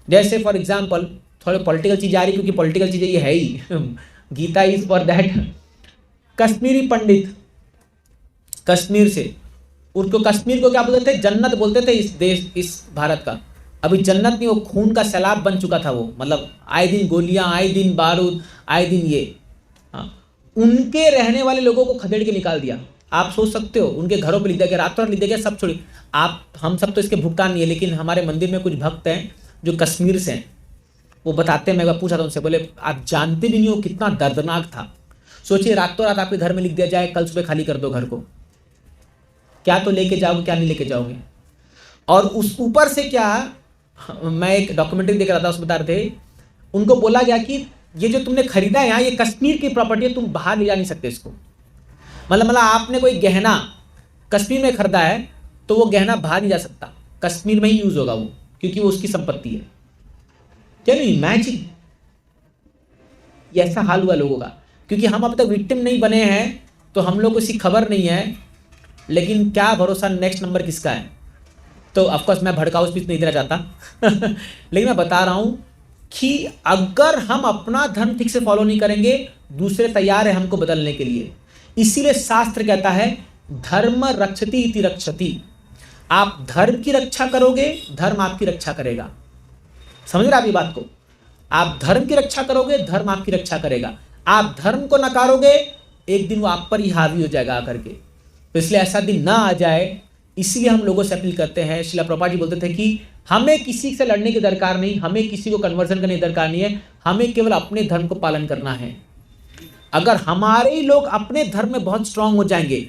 जैसे फॉर एग्जाम्पल थोड़े पॉलिटिकल चीजें आ रही, क्योंकि पॉलिटिकल चीजें ये है ही Gita is for that. Kashmiri Pandit, Kashmir से, उनको कश्मीर को क्या बोलते थे, जन्नत बोलते थे इस देश, इस भारत का। अभी जन्नत नहीं, वो खून का सैलाब बन चुका था वो, मतलब आए दिन गोलियां, आए दिन बारूद, आए दिन ये। हाँ, उनके रहने वाले लोगों को खदेड़ के निकाल दिया। आप सोच सकते हो, उनके घरों पर लिख दिया गया, रातों रात लिख दिया गया, सब छोड़ी। आप हम सब तो इसके भुगतान नहीं है, लेकिन हमारे मंदिर में कुछ भक्त हैं जो कश्मीर से हैं, वो बताते हैं। मैं एक पूछा था उनसे, बोले आप जानते भी नहीं हो कितना दर्दनाक था। सोचिए, रातों रात आपके घर में लिख दिया जाए, कल सुबह खाली कर दो घर को, क्या तो लेके जाओगे, क्या नहीं लेके जाओगे। और उस ऊपर से क्या, मैं एक डॉक्यूमेंट्री देख रहा था, उसमें बता रहे थे, उनको बोला गया कि ये जो तुमने खरीदा है यहाँ, ये कश्मीर की प्रॉपर्टी है, तुम बाहर ले जा नहीं सकते इसको। मतलब आपने कोई गहना कश्मीर में खरीदा है तो वो गहना बाहर नहीं जा सकता, कश्मीर में ही यूज होगा वो, क्योंकि वो उसकी संपत्ति है। क्या नहीं इमेजिन, ये ऐसा हाल हुआ लोगों का। क्योंकि हम अब तक विक्टिम नहीं बने हैं तो हम लोग को इसकी खबर नहीं है, लेकिन क्या भरोसा नेक्स्ट नंबर किसका है। तो ऑफकोर्स मैं भड़काऊ स्पीच नहीं देना चाहता लेकिन मैं बता रहा हूं कि अगर हम अपना धर्म ठीक से फॉलो नहीं करेंगे, दूसरे तैयार है हमको बदलने के लिए। इसीलिए शास्त्र कहता है धर्म रक्षति इति रक्षति। आप धर्म की रक्षा करोगे, धर्म आपकी रक्षा करेगा। समझ रहे आप ये बात को? आप धर्म की रक्षा करोगे, धर्म आपकी रक्षा करेगा। आप धर्म को नकारोगे, एक दिन वो आप पर ही हावी हो जाएगा आकर के। तो इसलिए ऐसा दिन ना आ जाए, इसलिए हम लोगों से अपील करते हैं। श्रील प्रभुपाद जी बोलते थे कि हमें किसी से लड़ने की दरकार नहीं, हमें किसी को कन्वर्जन करने की दरकार नहीं है, हमें केवल अपने धर्म को पालन करना है। अगर हमारे ही लोग अपने धर्म में बहुत स्ट्रांग हो जाएंगे,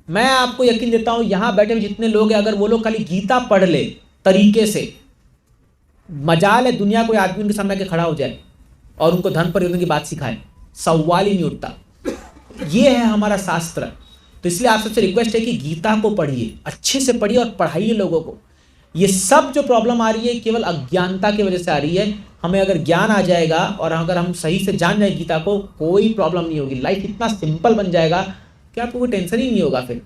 मैं आपको यकीन देता हूं यहां बैठे हुए जितने लोग हैं, अगर वो लोग खाली गीता पढ़ ले तरीके से, मजाल है दुनिया कोई आदमी उनके सामने के खड़ा हो जाए और उनको धर्म परिवर्तन की बात सिखाए, सवाल ही नहीं उठता। ये है हमारा शास्त्र। तो इसलिए आप सबसे रिक्वेस्ट है कि गीता को पढ़िए, अच्छे से पढ़िए और पढ़ाइए लोगों को। ये सब जो प्रॉब्लम आ रही है केवल अज्ञानता की वजह से आ रही है। हमें अगर ज्ञान आ जाएगा और अगर हम सही से जान जाए गीता को, कोई प्रॉब्लम नहीं होगी। लाइफ इतना सिंपल बन जाएगा कि आपको कोई टेंशन ही नहीं होगा फिर।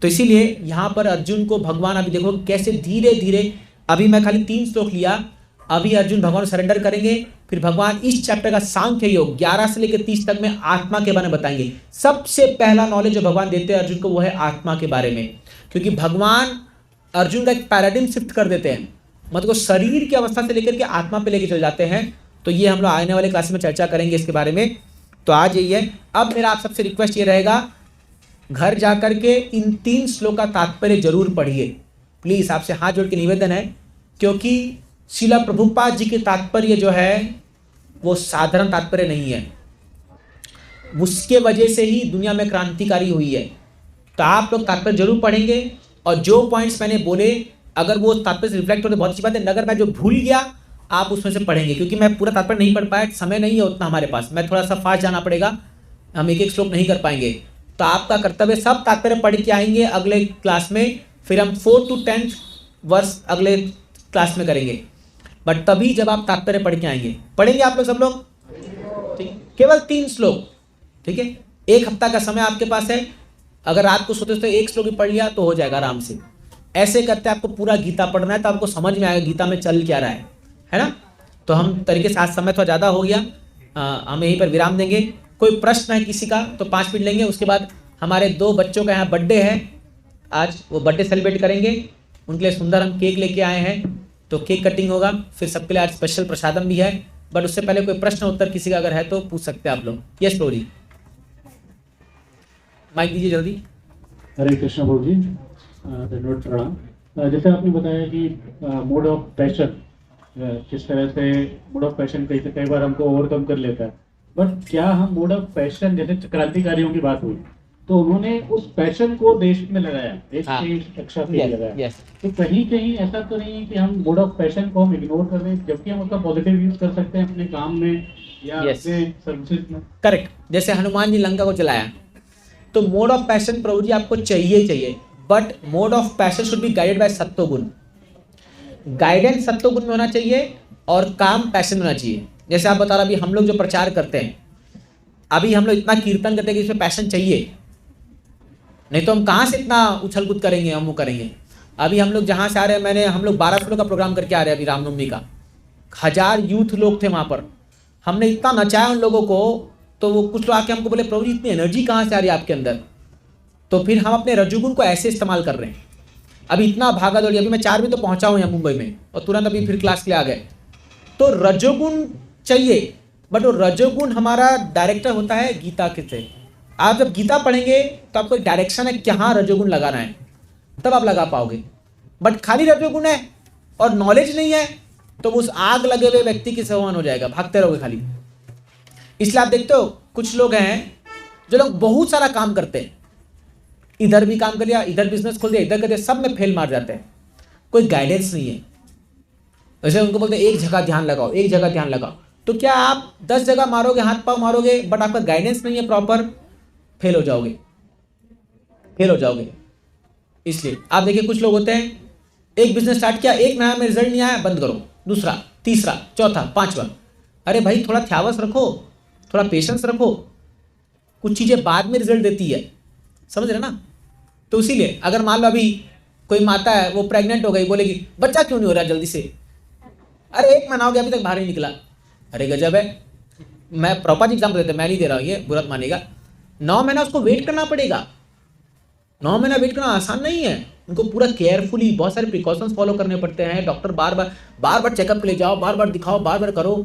तो इसीलिए यहाँ पर अर्जुन को भगवान, अभी देखो कैसे धीरे धीरे, अभी मैं खाली 3 श्लोक लिया, अभी अर्जुन भगवान सरेंडर करेंगे। फिर भगवान इस चैप्टर का सांख्य योग 11 से लेकर 30 तक में आत्मा के बारे में बताएंगे। सबसे पहला नॉलेज जो भगवान देते हैं अर्जुन को वो है आत्मा के बारे में, क्योंकि भगवान अर्जुन का एक पैराडिम शिफ्ट कर देते हैं, मतलब शरीर की अवस्था से लेकर के आत्मा पे लेके चल जाते हैं। तो ये हम लोग आने वाले क्लास में चर्चा करेंगे इसके बारे में। तो आज यही है। अब मेरा आप सबसे रिक्वेस्ट ये रहेगा, घर जाकर के इन 3 श्लोक का तात्पर्य जरूर पढ़िए प्लीज। आपसे हाथ जोड़ के निवेदन है, क्योंकि श्रील प्रभुपाद जी के तात्पर्य जो है वो साधारण तात्पर्य नहीं है। उसके वजह से ही दुनिया में क्रांतिकारी हुई है। तो आप लोग तात्पर्य जरूर पढ़ेंगे और जो पॉइंट्स मैंने बोले अगर वो तात्पर्य से रिफ्लेक्ट होते बहुत अच्छी बात है। अगर मैं जो भूल गया आप उसमें से पढ़ेंगे, क्योंकि मैं पूरा तात्पर्य नहीं पढ़ पाया, समय नहीं है उतना हमारे पास, मैं थोड़ा सा फास्ट जाना पड़ेगा, हम एक श्लोक नहीं कर पाएंगे। तो आपका कर्तव्य सब तात्पर्य पढ़ के आएंगे अगले क्लास में, फिर हम 4 to 10 वर्ष अगले क्लास में करेंगे, बट तभी जब आप तात्पर्य पढ़ के आएंगे। पढ़ेंगे आप लोग सब लोग? ठीक, केवल 3 श्लोक, ठीक है। 1 हफ्ता का समय आपके पास है। अगर रात को सोते सोते 1 श्लोक भी पढ़ लिया तो हो जाएगा आराम से। ऐसे करते आपको पूरा गीता पढ़ना है, तो आपको समझ में आएगा गीता में चल क्या रहा है ना। तो हम तरीके से, आज समय थोड़ा ज़्यादा हो गया, हम यहीं पर विराम देंगे। कोई प्रश्न है किसी का तो 5 मिनट लेंगे। उसके बाद हमारे 2 बच्चों का यहाँ बर्थडे है, आज वो बर्थडे सेलिब्रेट करेंगे, उनके लिए सुंदर हम केक लेके आए हैं, तो केक कटिंग होगा। फिर सबके लिए आज स्पेशल प्रसादम भी है, बट उससे पहले कोई प्रश्न उत्तर किसी का अगर है तो पूछ सकते हैं आप लोग। यस प्रभु जी, माइक दीजिए जल्दी। हरे कृष्ण प्रभु जी, धन्यवाद प्रणाम। जैसे आपने बताया कि मोड ऑफ पैशन, किस तरह से मोड ऑफ पैशन कई बार हमको ओवरकम कर लेता है, बट क्या हम मोड ऑफ पैशन, जैसे क्रांतिकारियों की बात हुई तो उन्होंने उस पैशन को देश में लगाया, देश की रक्षा के लिए लगाया, तो कहीं कहीं ऐसा तो नहीं है कि हम मोड ऑफ पैशन को हम इग्नोर कर रहे हैं, जबकि हम उसका पॉजिटिव यूज कर सकते हैं अपने काम में या अपने सर्विसेज में? करेक्ट, जैसे हनुमान जी लंका को चलाया, तो मोड ऑफ पैशन प्रभु जी आपको चाहिए, but mode of passion should be guided by सत्वगुण। गाइडेंस सत्वगुण में होना चाहिए और काम पैशन में होना चाहिए। जैसे आप बता रहे, अभी हम लोग जो प्रचार करते हैं, अभी हम लोग इतना कीर्तन करते हैं कि इसमें पैशन चाहिए, नहीं तो हम कहाँ से इतना उछल कूद करेंगे, हम वो करेंगे। अभी हम लोग जहाँ से आ रहे हैं, हम लोग 12 किलो का प्रोग्राम करके आ रहे हैं अभी रामनवमी का, 1000 यूथ लोग थे वहाँ पर, हमने इतना नचाया उन लोगों को, तो वो कुछ लोग आके हमको बोले प्रभु जी इतनी एनर्जी कहाँ से आ रही है आपके अंदर। तो फिर हम अपने रजोगुण को ऐसे इस्तेमाल कर रहे हैं। अभी इतना भागा दौड़ी, अभी मैं 4 बजे तो पहुँचा हूँ यहाँ मुंबई में, और तुरंत अभी फिर क्लास के लिए आ गए। तो रजोगुण चाहिए, बट वो रजोगुण हमारा डायरेक्टर होता है गीता के से। आप जब गीता पढ़ेंगे तो आपको एक डायरेक्शन है कहाँ रजोगुण लगाना है, तब आप लगा पाओगे। बट खाली रजोगुण है और नॉलेज नहीं है तो उस आग लगे हुए व्यक्ति की समान हो जाएगा, भागते रहोगे खाली। इसलिए आप देखते हो कुछ लोग हैं जो लोग बहुत सारा काम करते हैं, इधर भी काम कर लिया, इधर बिजनेस खोल दिया, इधर कर दिया, सब में फेल मार जाते हैं, कोई गाइडेंस नहीं है। वैसे उनको बोलते हैं एक जगह ध्यान लगाओ, एक जगह ध्यान लगाओ, तो क्या आप 10 जगह मारोगे, हाथ पाँव मारोगे, बट आपका गाइडेंस नहीं है प्रॉपर, फेल हो जाओगे, फेल हो जाओगे। इसलिए आप देखिए कुछ लोग होते हैं, एक बिजनेस स्टार्ट किया, एक महीना में रिजल्ट नहीं आया, बंद करो, दूसरा, तीसरा, चौथा, 5वां। अरे भाई थोड़ा थ्यावस रखो, थोड़ा पेशेंस रखो, कुछ चीज़ें बाद में रिजल्ट देती है, समझ रहे ना। तो इसीलिए अगर मान लो अभी कोई माता है, वो प्रेग्नेंट हो गई, बोलेगी बच्चा क्यों नहीं हो रहा जल्दी से, अरे 1 महीना हो गया अभी तक बाहर नहीं निकला। अरे गजब है, मैं प्रॉपर एग्जाम्पल देता, मैं नहीं दे रहा हूँ, ये बुरा मत मानिएगा। 9 महीना उसको वेट करना पड़ेगा, 9 महीना वेट करना आसान नहीं है, उनको पूरा केयरफुली बहुत सारे प्रिकॉशंस फॉलो करने पड़ते हैं। डॉक्टर बार बार चेकअप ले जाओ, बार बार दिखाओ, बार बार करो,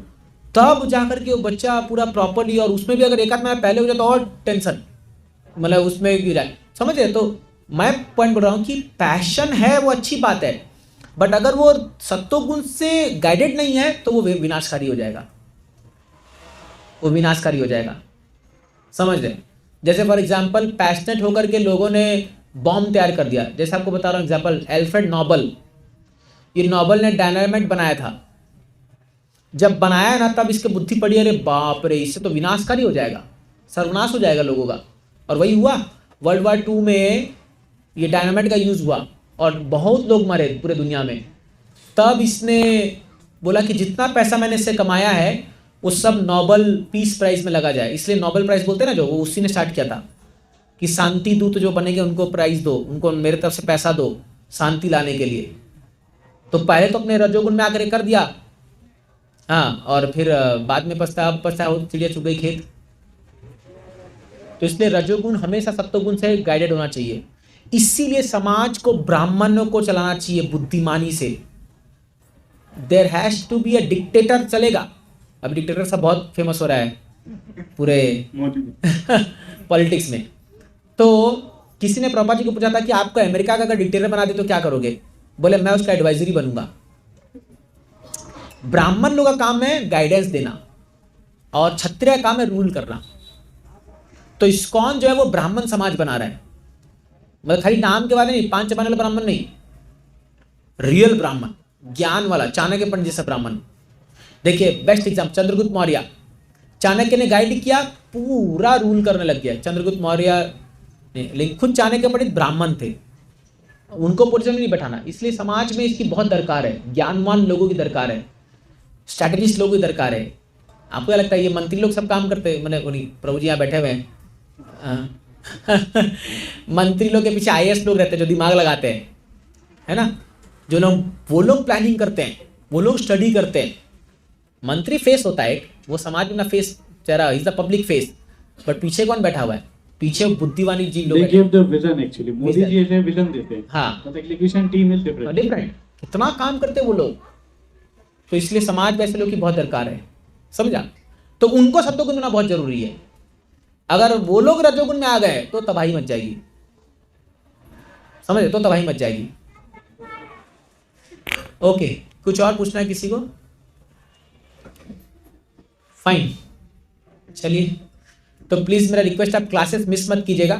तब जाकर के वो बच्चा पूरा प्रॉपरली, और उसमें भी अगर 1 आध महीना पहले हो जाए तो और टेंशन, मतलब उसमें गिर जाए, समझ रहे। तो मैं पॉइंट बोल रहा हूँ कि पैशन है वो अच्छी बात है, बट अगर वो सत्वगुण से गाइडेड नहीं है तो वो विनाशकारी हो जाएगा, वो विनाशकारी हो जाएगा, समझ रहे। जैसे फॉर एग्जाम्पल पैशनेट होकर के लोगों ने बॉम्ब तैयार कर दिया, जैसे आपको बता रहा हूँ एग्जाम्पल, एल्फ्रेड नोबल, ये नोबल ने डायनामाइट बनाया था। जब बनाया ना तब इसके बुद्धि पड़ी, अरे बाप रे इससे तो विनाशकारी हो जाएगा, सर्वनाश हो जाएगा लोगों का, और वही हुआ। वर्ल्ड वार 2 में ये डायनामाइट का यूज़ हुआ और बहुत लोग मरे पूरे दुनिया में। तब इसने बोला कि जितना पैसा मैंने इससे कमाया है वो सब नोबल पीस प्राइज में लगा जाए, इसलिए नोबल प्राइज बोलते हैं ना, जो वो उसी ने स्टार्ट किया था कि शांति दूत जो बनेंगे उनको प्राइज दो, उनको मेरे तरफ से पैसा दो शांति लाने के लिए। तो पहले तो अपने रजोगुण में आकर कर दिया, हाँ, और फिर बाद में पछतावा चिड़िया चुग गई खेत। तो इसलिए रजोगुण हमेशा सत्वगुण से गाइडेड होना चाहिए। इसीलिए समाज को ब्राह्मणों को चलाना चाहिए बुद्धिमानी से। There has to be a dictator चलेगा, अभी डिक्टेटर सब बहुत फेमस हो रहा है पूरे पॉलिटिक्स में। तो किसी ने प्रभुपाद जी को पूछा था कि आपको अमेरिका का अगर डिक्टेटर बना दे तो क्या करोगे, बोले मैं उसका एडवाइजरी बनूंगा। ब्राह्मण लोगों का काम है गाइडेंस देना और क्षत्रिय का काम है रूल करना। तो इस्कॉन जो है वो ब्राह्मण समाज बना रहा है, मतलब खाली नाम के वाले नहीं, 5 चबाने वाले ब्राह्मण नहीं, रियल ब्राह्मण, ज्ञान वाला, चाणक्य पंडित जैसा ब्राह्मण। देखिए बेस्ट एग्जाम्पल चंद्रगुप्त मौर्य, चाणक्य ने गाइड किया, पूरा रूल करने लग गया चंद्रगुप्त मौर्य ने, लेकिन खुद चाणक्य पंडित ब्राह्मण थे, उनको पोजीशन में नहीं बैठाना। इसलिए समाज में इसकी बहुत दरकार है, ज्ञानवान लोगों की दरकार है, स्ट्रैटेजिस्ट लोगों की दरकार है। आपको क्या लगता है ये मंत्री लोग सब काम करते हैं, मैंने प्रभु जी यहाँ बैठे हुए हैं मंत्री लोग के पीछे IAS लोग रहते हैं जो दिमाग लगाते हैं, है ना, जो लोग वो लोग प्लानिंग करते हैं, वो लोग स्टडी करते हैं। मंत्री फेस होता है, वो समाज में ना फेस चेहरा, is the public face, but पीछे कौन बैठा हुआ है? पीछे बुद्धिवानी जी लोग They बैठे give the vision actually. Modi Vision. जी ऐसे विजन देते हैं. हाँ। But execution team is different. Different. कितना काम करते हैं वो लोग, तो इसलिए समाज में ऐसे लोग की बहुत दरकार है, समझा? तो उनको सत्वगुण होना बहुत जरूरी है। अगर वो लोग रजोगुण में आ गए तो तबाही मच जाएगी, समझे? तो तबाही मच जाएगी। ओके, कुछ और पूछना है किसी को? फाइन, चलिए। तो प्लीज मेरा रिक्वेस्ट, आप क्लासेस मिस मत कीजिएगा।